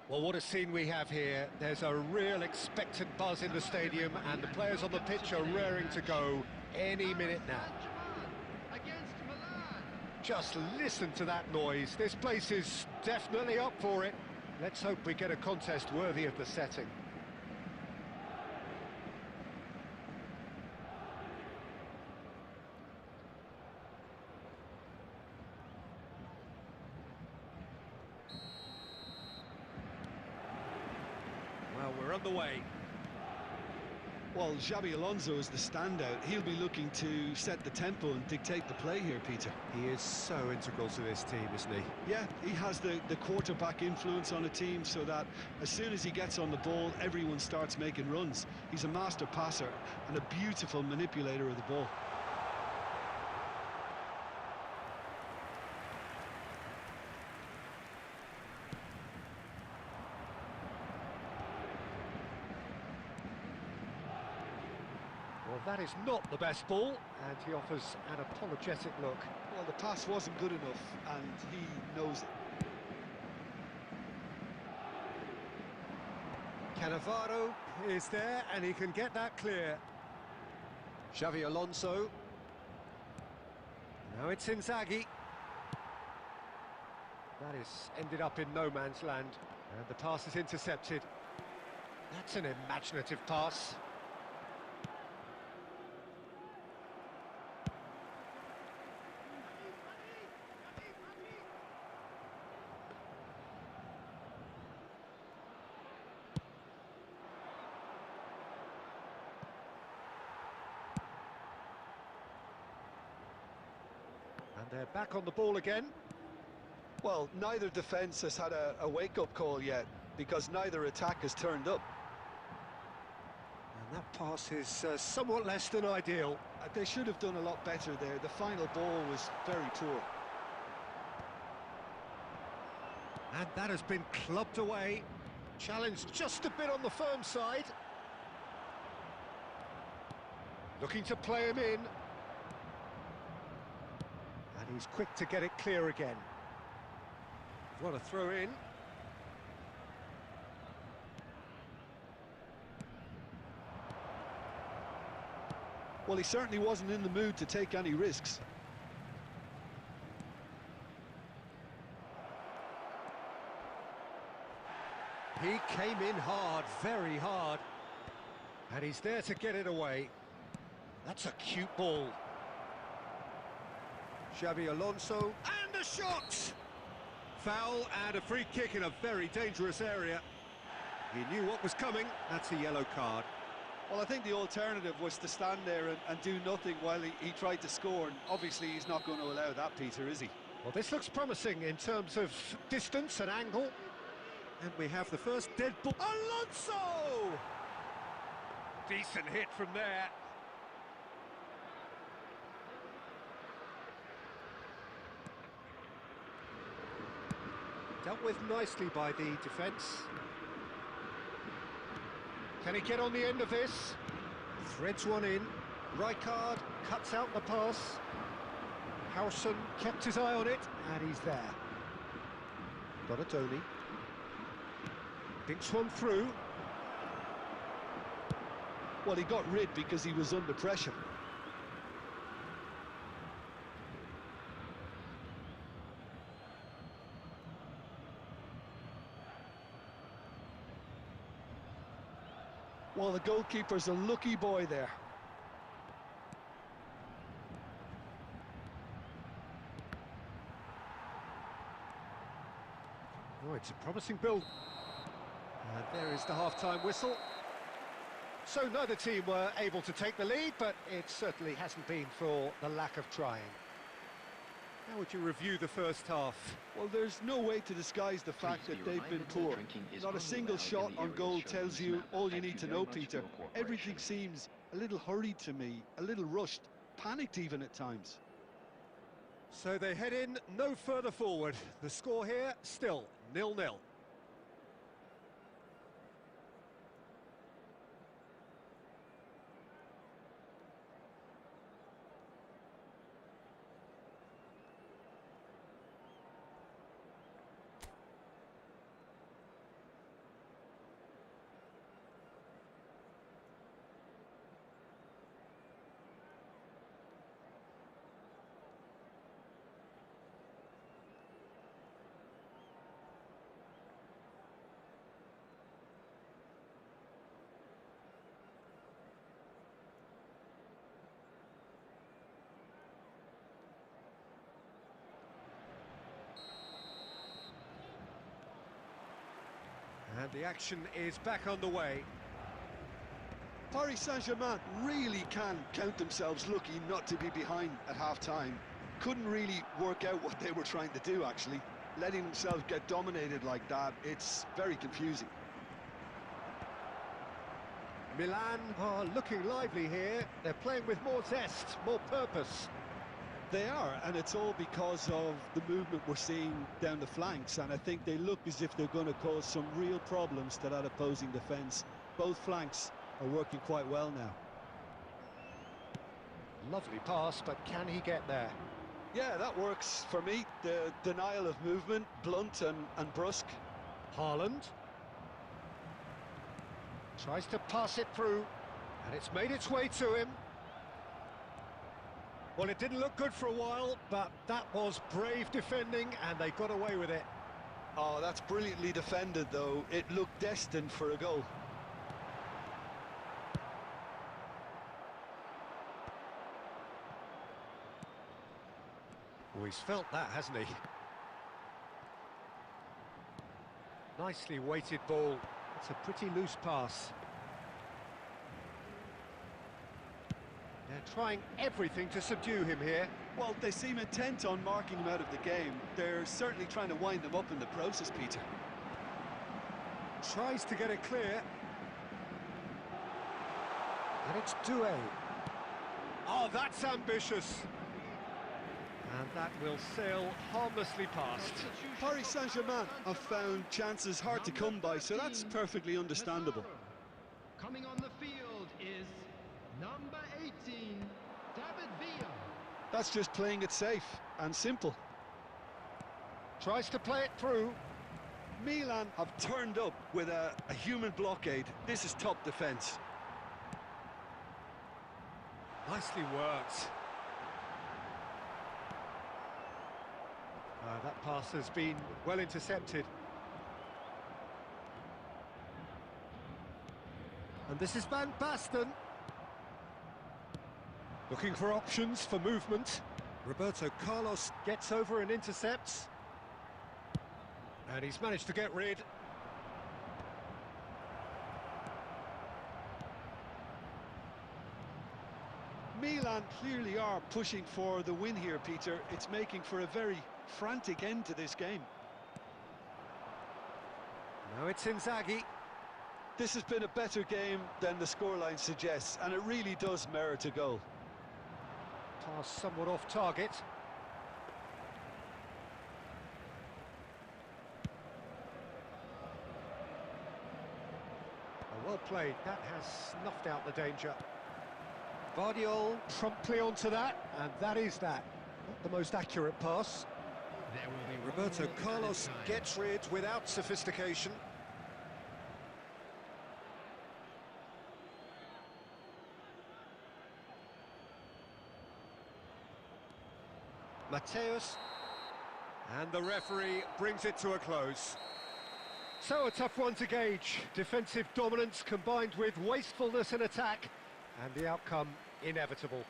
Well, what a scene we have here. There's a real expectant buzz in the stadium, and the players on the pitch are raring to go any minute now. Against Milan. Just listen to that noise. This place is definitely up for it. Let's hope we get a contest worthy of the setting. Well, we're on the way. Well, Xabi Alonso is the standout. He'll be looking to set the tempo and dictate the play here, Peter. He is so integral to this team, isn't he? Yeah, he has the quarterback influence on a team so that as soon as he gets on the ball, everyone starts making runs. He's a master passer and a beautiful manipulator of the ball. Well, that is not the best ball, and he offers an apologetic look. Well, the pass wasn't good enough, and he knows it. Cannavaro is there, and he can get that clear. Xavi Alonso. Now it's Inzaghi. That is ended up in no man's land, and the pass is intercepted. That's an imaginative pass. And they're back on the ball again. Well, neither defence has had a wake-up call yet, because neither attack has turned up. And that pass is somewhat less than ideal. They should have done a lot better there. The final ball was very poor. And that has been clubbed away. Challenge just a bit on the firm side. Looking to play him in. And he's quick to get it clear again. What a throw in. Well, he certainly wasn't in the mood to take any risks. He came in hard, very hard. And he's there to get it away. That's a cute ball. Xabi Alonso, and a shot! Foul and a free kick in a very dangerous area. He knew what was coming. That's a yellow card. Well, I think the alternative was to stand there and do nothing while he tried to score, and obviously he's not going to allow that, Peter, is he? Well, this looks promising in terms of distance and angle. And we have the first dead ball. Alonso! Decent hit from there. Dealt with nicely by the defence. Can he get on the end of this? Threads one in. Rijkaard cuts out the pass. Howson kept his eye on it, and he's there. Donatoni. Dinks one through. Well, he got rid because he was under pressure. Well, the goalkeeper's a lucky boy there. Oh, it's a promising build. And there is the half-time whistle. So neither team were able to take the lead, but it certainly hasn't been for the lack of trying. How would you review the first half? Well, there's no way to disguise the fact that they've been poor. Not a single shot on goal tells you all you need to know, Peter. Everything seems a little hurried to me, a little rushed, panicked even at times. So they head in no further forward. The score here, still 0-0. And the action is back underway. Paris Saint-Germain really can count themselves lucky not to be behind at half-time. Couldn't really work out what they were trying to do, actually. Letting themselves get dominated like that, it's very confusing. Milan are looking lively here. They're playing with more zest, more purpose. They are, and it's all because of the movement we're seeing down the flanks, and I think they look as if they're going to cause some real problems to that opposing defence. Both flanks are working quite well now. Lovely pass, but can he get there? Yeah, that works for me. The denial of movement, blunt and brusque. Haaland tries to pass it through, and it's made its way to him. Well, it didn't look good for a while, but that was brave defending, and they got away with it. Oh, that's brilliantly defended, though. It looked destined for a goal. Oh, he's felt that, hasn't he? Nicely weighted ball. It's a pretty loose pass. They're trying everything to subdue him here. Well, they seem intent on marking him out of the game. They're certainly trying to wind him up in the process, Peter. Tries to get it clear. And it's Doué. Oh, that's ambitious. And that will sail harmlessly past. Paris Saint-Germain have found chances hard to come by, so that's perfectly understandable. Coming on the field is number 18, David Villa. That's just playing it safe and simple. Tries to play it through. Milan have turned up with a human blockade. This is top defence. Nicely worked. That pass has been well intercepted. And this is Van Basten. Looking for options for movement. Roberto Carlos gets over and intercepts. And he's managed to get rid. Milan clearly are pushing for the win here, Peter. It's making for a very frantic end to this game. Now it's Inzaghi. This has been a better game than the scoreline suggests, and it really does merit a goal. Pass somewhat off target. Well played. That has snuffed out the danger. Vardiol promptly onto that, and that is that. Not the most accurate pass. There will be Roberto Carlos gets rid without sophistication. Mateus, and the referee brings it to a close. So a tough one to gauge. Defensive dominance combined with wastefulness in attack, and the outcome inevitable.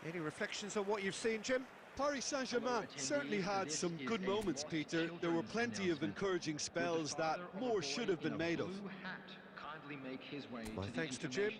Any reflections on what you've seen, Jim? Paris Saint-Germain certainly had some good moments, Peter. There were plenty of encouraging spells that more should have been made of. My thanks to Jim.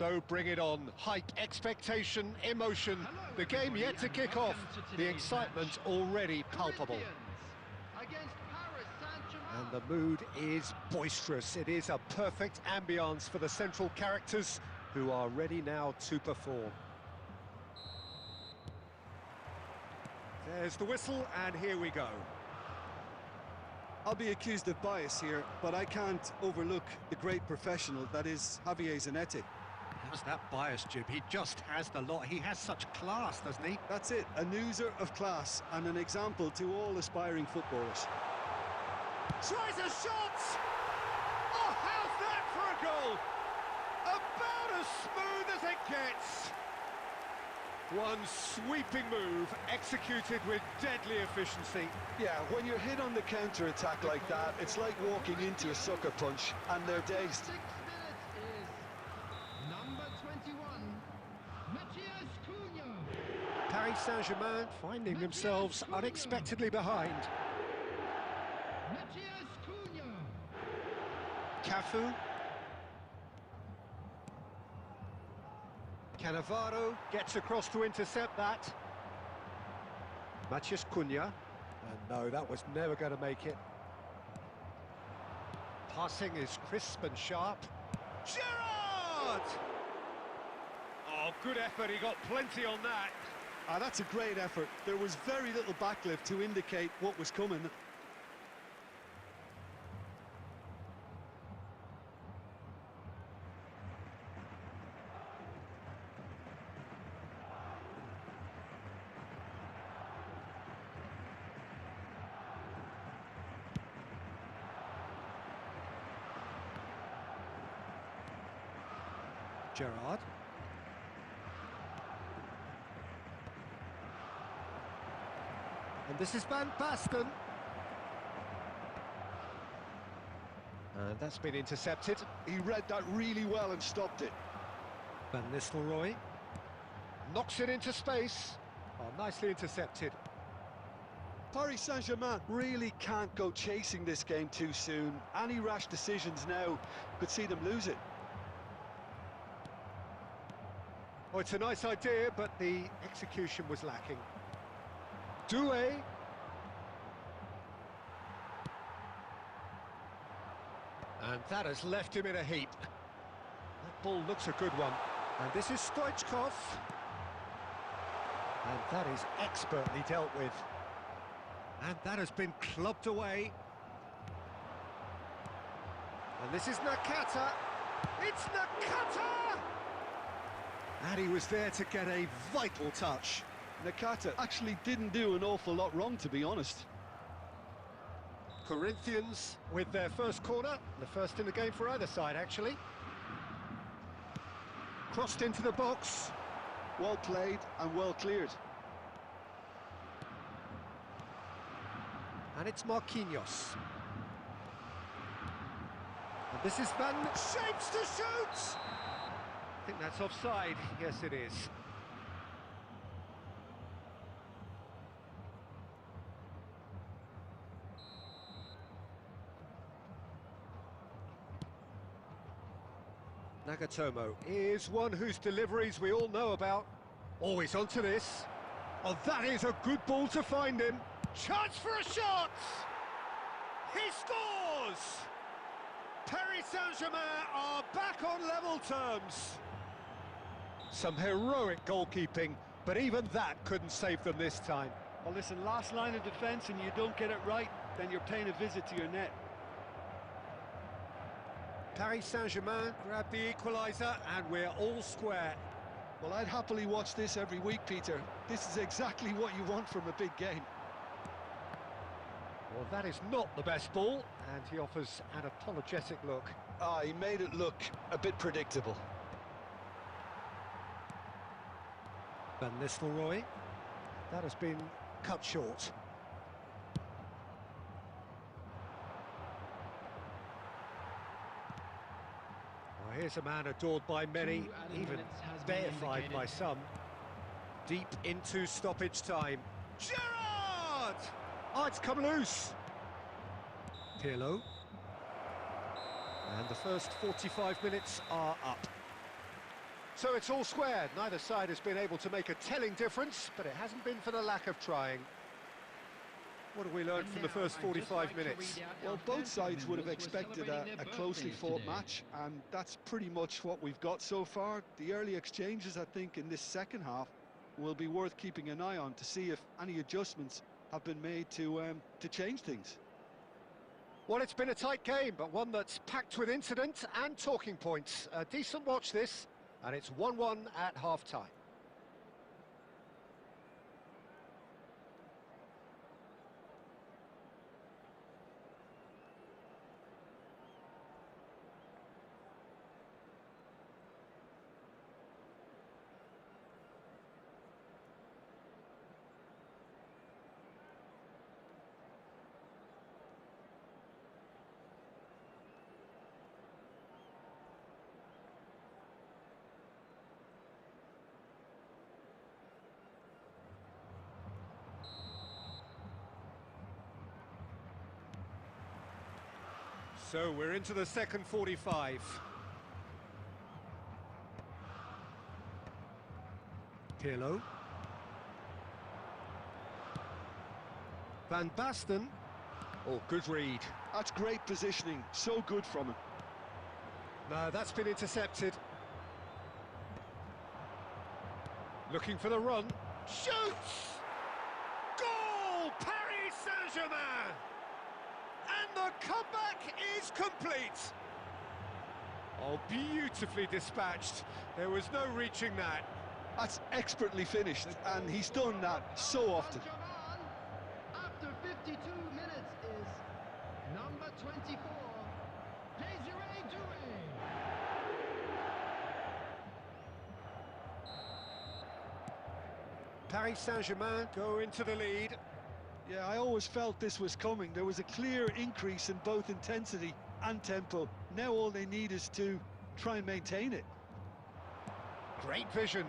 So bring it on. Hype, expectation, emotion. Hello, The game everybody, yet to and kick welcome off. to The today's excitement match. already palpable. Corinthians against Paris Saint-Germain. And the mood is boisterous. It is a perfect ambience for the central characters who are ready now to perform. There's the whistle, and here we go. I'll be accused of bias here, but I can't overlook the great professional that is Javier Zanetti. How's that bias, Jib? He just has the lot. He has such class, doesn't he? That's it, a newser of class and an example to all aspiring footballers. Tries a shot! Oh, how's that for a goal? About as smooth as it gets. One sweeping move, executed with deadly efficiency. Yeah, when you're hit on the counter-attack like that, it's like walking into a sucker punch, and they're dazed. 6 minutes is number 21, Matthias Cunha. Paris Saint-Germain finding themselves unexpectedly behind. Matthias Cunha. Cafu. Cannavaro gets across to intercept that. Matthias Cunha. And no, that was never going to make it. Passing is crisp and sharp. Gerrard! Oh, good effort. He got plenty on that. That's a great effort. There was very little backlift to indicate what was coming. Gerrard. And this is Van Basten. And that's been intercepted. He read that really well and stopped it. Van Nistelrooy knocks it into space. Oh, nicely intercepted. Paris Saint-Germain really can't go chasing this game too soon. Any rash decisions now could see them lose it. Oh, it's a nice idea, but the execution was lacking. Doué. And that has left him in a heap. That ball looks a good one. And this is Stoichkov. And that is expertly dealt with. And that has been clubbed away. And this is Nakata. It's Nakata! And he was there to get a vital touch. Nakata actually didn't do an awful lot wrong, to be honest. Corinthians with their first corner, the first in the game for either side, actually. Crossed into the box. Well played and well cleared. And it's Marquinhos. And this is Van shapes to shoot! I think that's offside. Yes, it is. Nagatomo is one whose deliveries we all know about. Always onto this. Oh, that is a good ball to find him. Chance for a shot! He scores! Paris Saint-Germain are back on level terms. Some heroic goalkeeping, but even that couldn't save them this time. Well, listen, last line of defence and you don't get it right, then you're paying a visit to your net. Paris Saint-Germain grab the equaliser and we're all square. Well, I'd happily watch this every week, Peter. This is exactly what you want from a big game. Well, that is not the best ball, and he offers an apologetic look. Ah, he made it look a bit predictable. Van Nistelrooy. That has been cut short. Well, here's a man adored by many, even deified by some. Deep into stoppage time. Gerrard! Oh, it's come loose. Pirlo. And the first 45 minutes are up. So it's all square. Neither side has been able to make a telling difference, but it hasn't been for the lack of trying. What have we learned from the first 45 minutes? Well, both sides would have expected a closely fought match, and that's pretty much what we've got so far. The early exchanges, I think, in this second half will be worth keeping an eye on to see if any adjustments have been made to change things. Well, it's been a tight game, but one that's packed with incident and talking points. A decent watch this, and it's 1-1 at half-time. So we're into the second 45. Pirlo. Van Basten. Oh, good read. That's great positioning, so good from him. No, that's been intercepted. Looking for the run. Shoots! Goal! Paris Saint-Germain! And the comeback is complete. Oh, beautifully dispatched. There was no reaching that. That's expertly finished, and he's done that so often. After 52 minutes is number 24, Desiree Doué. Paris Saint-Germain go into the lead. Yeah, I always felt this was coming. There was a clear increase in both intensity and tempo. Now all they need is to try and maintain it. Great vision.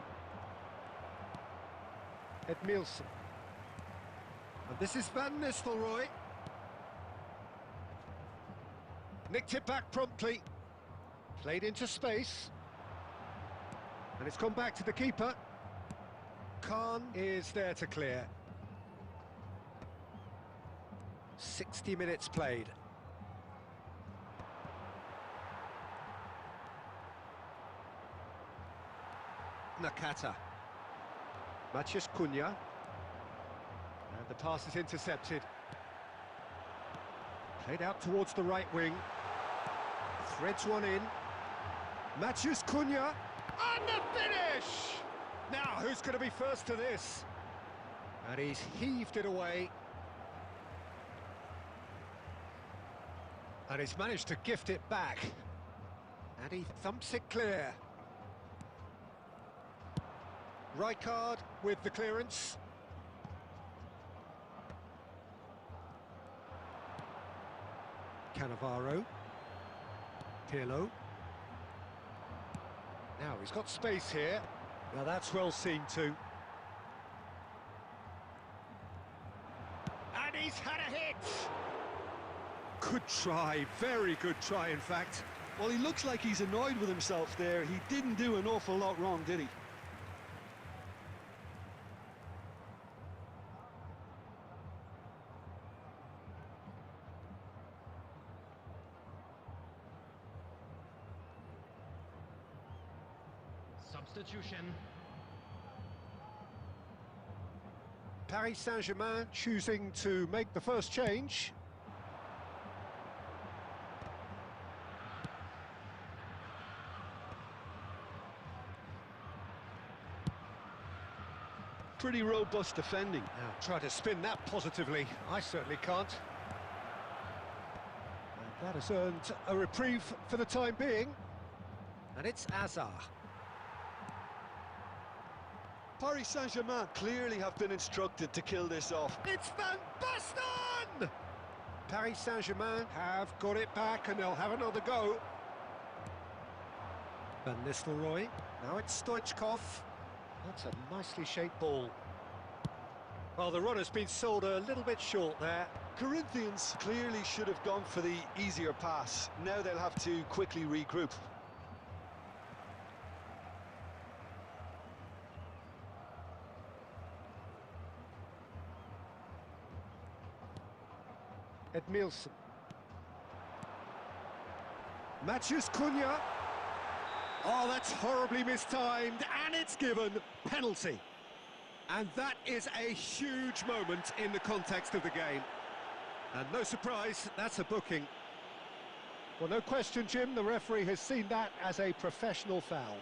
Edmilson. And this is Van Nistelrooy. Nicked it back promptly. Played into space. And it's gone back to the keeper. Khan is there to clear. 60 minutes played. Nakata. Matheus Cunha. And the pass is intercepted. Played out towards the right wing. Threads one in. Matheus Cunha. And the finish! Now, who's going to be first to this? And he's heaved it away. And he's managed to gift it back. And he thumps it clear. Rijkaard with the clearance. Cannavaro. Pirlo. Now he's got space here. Now that's well seen too. And he's had a hit! Good try, very good try in fact. Well, he looks like he's annoyed with himself there. He didn't do an awful lot wrong, did he? Substitution. Paris Saint-Germain choosing to make the first change. Pretty robust defending. Now try to spin that positively. I certainly can't. And that has earned a reprieve for the time being. And it's Hazard. Paris Saint-Germain clearly have been instructed to kill this off. It's Van Basten! Paris Saint-Germain have got it back and they'll have another go. Van Nistelrooy. Now it's Stoichkov. That's a nicely shaped ball. Well, the run has been sold a little bit short there. Corinthians clearly should have gone for the easier pass. Now they'll have to quickly regroup. Edmilson. Matheus Cunha. Oh, that's horribly mistimed, and it's given penalty. And that is a huge moment in the context of the game. And no surprise, that's a booking. Well, no question, Jim, the referee has seen that as a professional foul.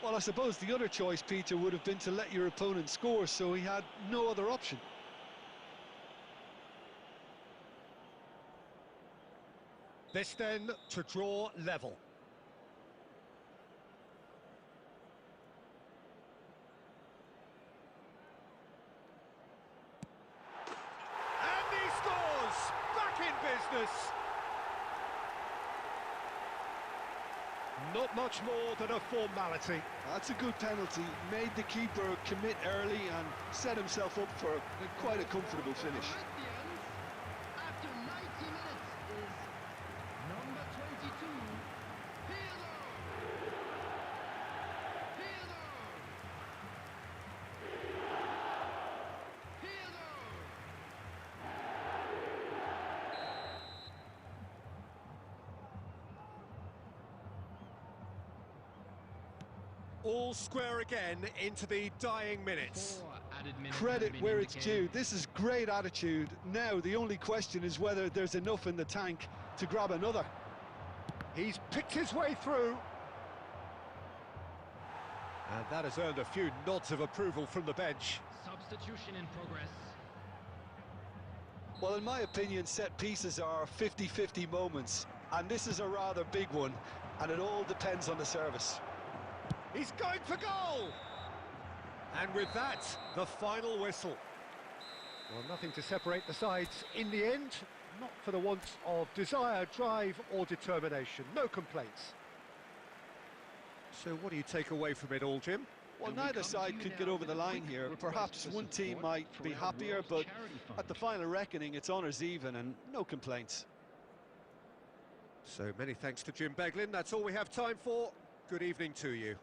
Well, I suppose the other choice, Peter, would have been to let your opponent score, so he had no other option. This then to draw level. And he scores! Back in business! Not much more than a formality. That's a good penalty. Made the keeper commit early and set himself up for quite a comfortable finish. At the end, after 90 minutes, is number 22, Pirlo. Pirlo. Pirlo. All square again into the dying minutes. 4 added minutes Credit have been where it's indicated. due. This is great attitude. Now the only question is whether there's enough in the tank to grab another. He's picked his way through. And that has earned a few nods of approval from the bench. Substitution in progress. Well, in my opinion, set pieces are 50-50 moments, and this is a rather big one, and it all depends on the service. He's going for goal! And with that, the final whistle. Well, nothing to separate the sides in the end, not for the want of desire, drive or determination. No complaints. So what do you take away from it all, Jim? Well, And we neither come to side you could now get over with the a line quick here. request Perhaps for one team support might for be our happier, World but Charity Fund. at the final reckoning, it's honours even and no complaints. So many thanks to Jim Beglin. That's all we have time for. Good evening to you.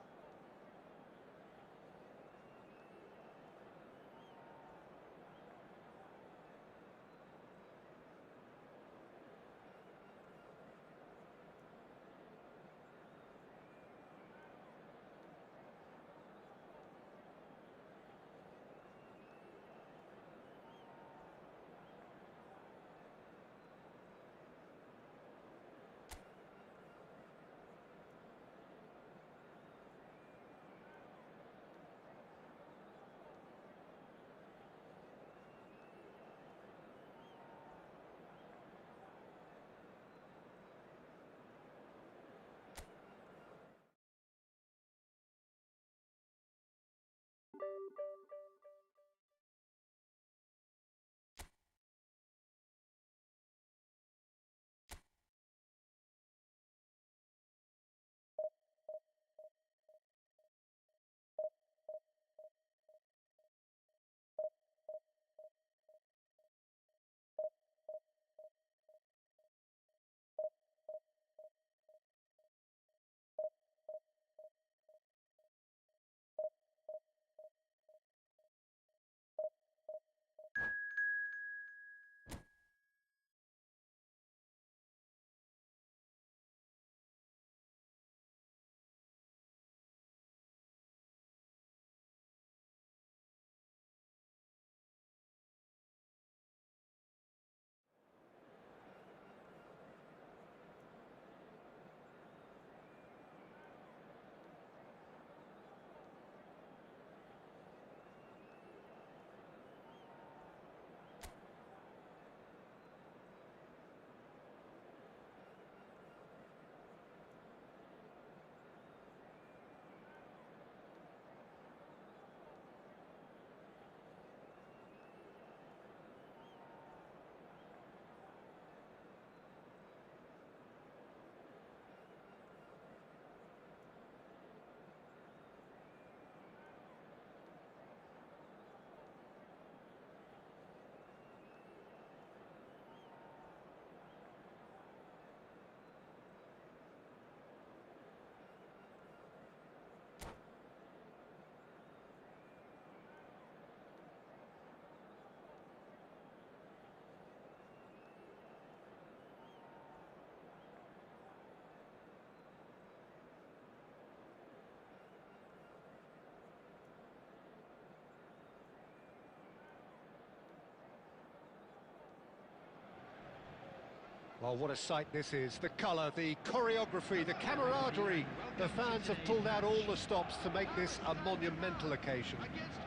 Well, what a sight this is. The colour, the choreography, the camaraderie. The fans have pulled out all the stops to make this a monumental occasion. Against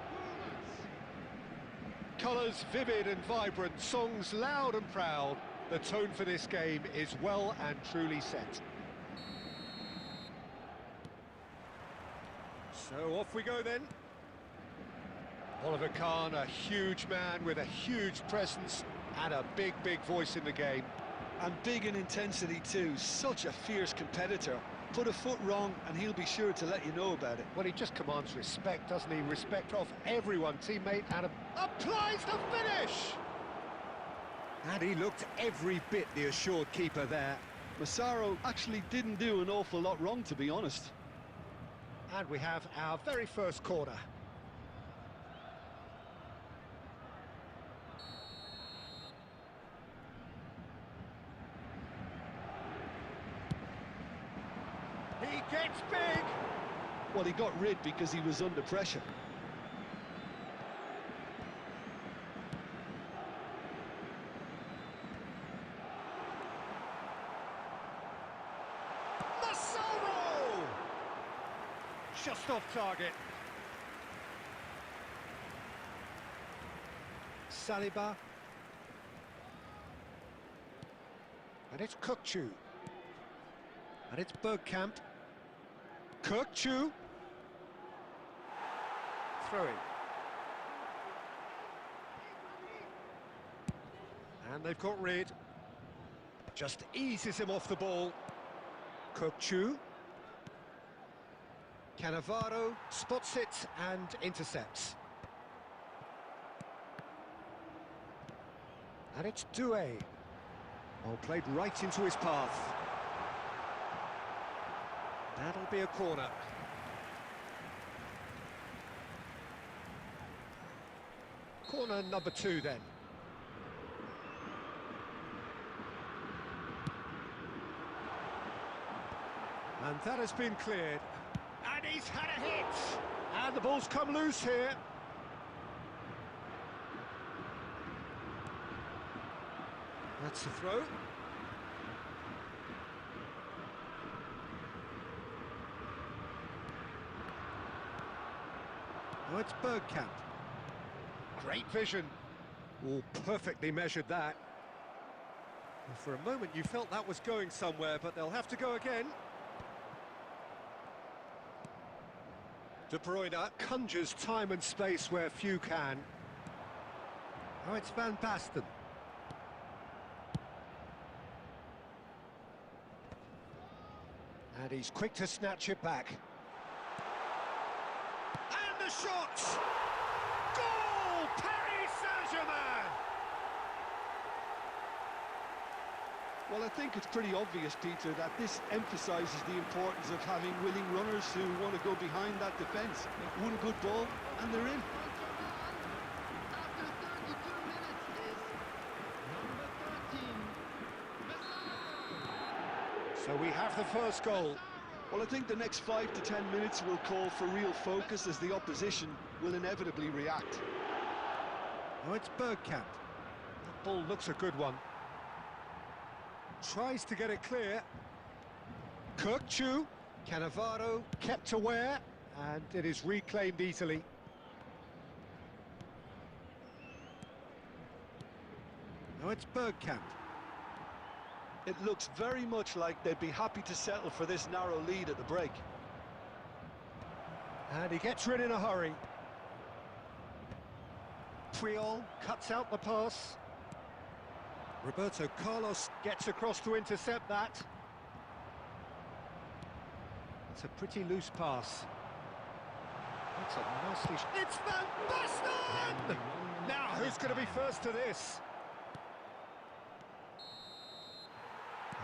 Pumas. Colours vivid and vibrant, songs loud and proud. The tone for this game is well and truly set. So off we go then. Oliver Kahn, a huge man with a huge presence and a big, big voice in the game. And big in intensity too, such a fierce competitor. Put a foot wrong and he'll be sure to let you know about it. Well, he just commands respect, doesn't he? Respect of everyone, teammate, and applies the finish! And he looked every bit the assured keeper there. Massaro actually didn't do an awful lot wrong, to be honest. And we have our very first corner. He gets big! Well, he got rid because he was under pressure. Massaro! Just off target. Saliba. And it's Kukçu. And it's Bergkamp. Kukçu. throw-in. And they've got rid. Just eases him off the ball. Kokchu. Cannavaro spots it and intercepts. And it's Doué. Oh, played right into his path. That'll be a corner. Corner number 2 then. And that has been cleared. And he's had a hit! And the ball's come loose here. That's the throw. Oh, it's Bergkamp. Great vision. Oh, perfectly measured that. Well, for a moment you felt that was going somewhere, but they'll have to go again. De Bruyne conjures time and space where few can. Oh, it's Van Basten. And he's quick to snatch it back. And the shot! Goal! Paris Saint-Germain! Well, I think it's pretty obvious, Peter, that this emphasises the importance of having willing runners who want to go behind that defence. One good ball, and they're in. After 32 minutes is number 13, So we have the first goal. Well, I think the next 5 to 10 minutes will call for real focus as the opposition will inevitably react. Oh, it's Bergkamp. That ball looks a good one. Tries to get it clear. Kokchu. Cannavaro kept aware, and it is reclaimed easily. Now it's Bergkamp. It looks very much like they'd be happy to settle for this narrow lead at the break. And he gets rid in a hurry. Puyol cuts out the pass. Roberto Carlos gets across to intercept that. It's a pretty loose pass. That's a nicely... It's Van Basten! Now, who's going to be first to this?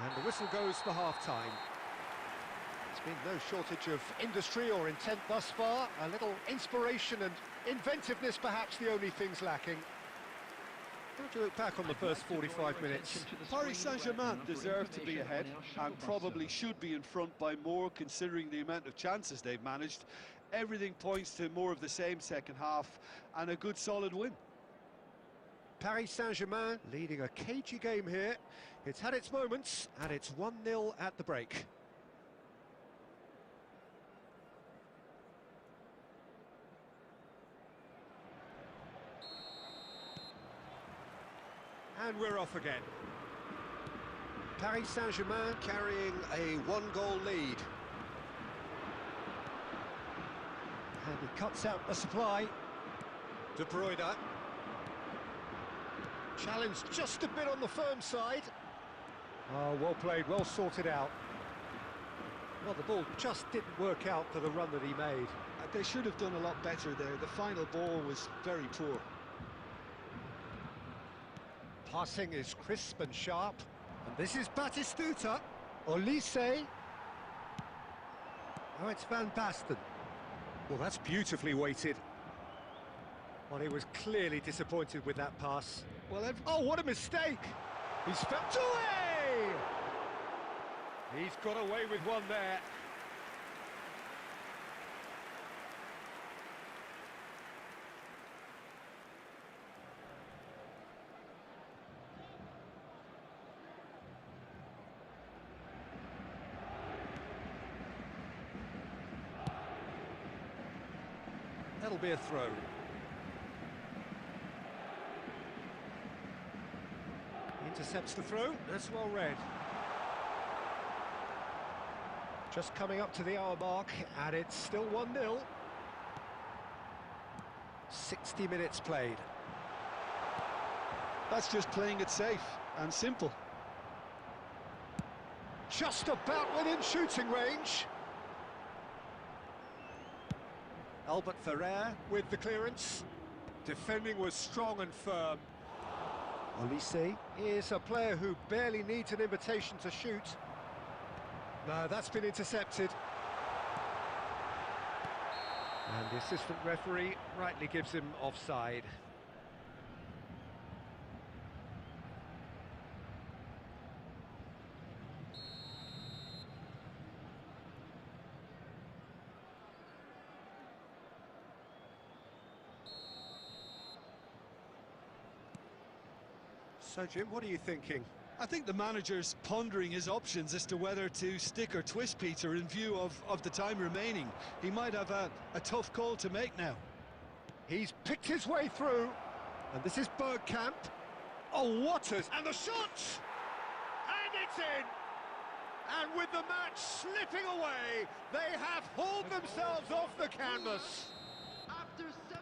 And the whistle goes for half-time. There's been no shortage of industry or intent thus far. A little inspiration and inventiveness, perhaps the only things lacking. How do you look back on the first 45 minutes? Paris Saint-Germain deserve to be ahead and probably should be in front by more considering the amount of chances they've managed. Everything points to more of the same second half and a good solid win. Paris Saint-Germain leading a cagey game here. It's had its moments and it's 1-0 at the break. And we're off again. Paris Saint-Germain carrying a 1-goal lead. And he cuts out the supply. De Bruyne. Challenged just a bit on the firm side. Oh, well played, well sorted out. Well, the ball just didn't work out for the run that he made. They should have done a lot better there. The final ball was very poor. Passing is crisp and sharp. And this is Batistuta. Olise. Oh, it's Van Basten. Well, that's beautifully weighted. Well, he was clearly disappointed with that pass. Well, oh, what a mistake! He's felt Doué! He's got away with one there. That'll be a throw. Intercepts the throw, that's well read. Just coming up to the hour mark, and it's still 1-0. 60 minutes played. That's just playing it safe and simple. Just about within shooting range. Albert Ferrer with the clearance. Defending was strong and firm. Olise is a player who barely needs an invitation to shoot. No, that's been intercepted. And the assistant referee rightly gives him offside. So, Jim, what are you thinking? I think the manager's pondering his options as to whether to stick or twist Peter in view of the time remaining. He might have a tough call to make now. He's picked his way through, and this is Bergkamp. Oh, what a... and the shot! And it's in! And with the match slipping away, they have hauled themselves off the canvas.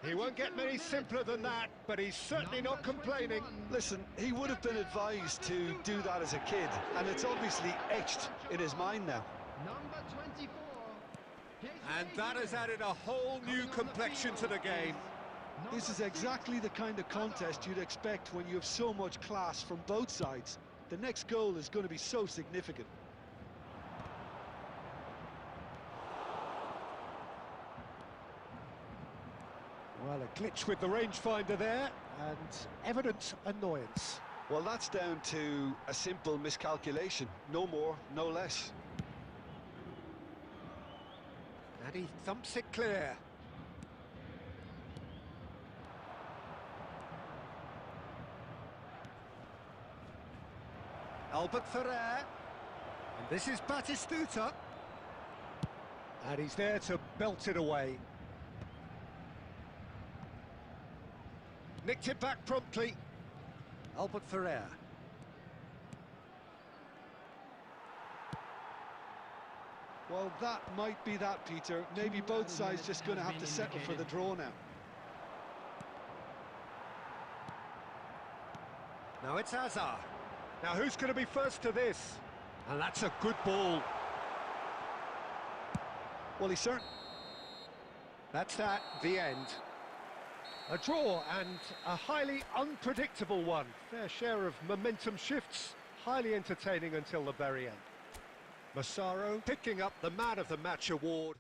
He won't get many simpler than that, but he's certainly not complaining. Listen, he would have been advised to do that as a kid, and it's obviously etched in his mind now. Number 24. And that has added a whole new complexion to the game. This is exactly the kind of contest you'd expect when you have so much class from both sides. The next goal is going to be so significant. Well, a glitch with the rangefinder there, and evident annoyance. Well, that's down to a simple miscalculation. No more, no less. And he thumps it clear. Albert Ferrer. And this is Batistuta. And he's there to belt it away. Nicked it back promptly. Albert Ferrer. Well, that might be that, Peter. Maybe both sides just going to have to settle for the draw now. Now it's Hazard. Now who's going to be first to this? And that's a good ball. Well, he's certain. That's that, the end. A draw, and a highly unpredictable one. Fair share of momentum shifts, highly entertaining until the very end. Massaro picking up the Man of the Match award.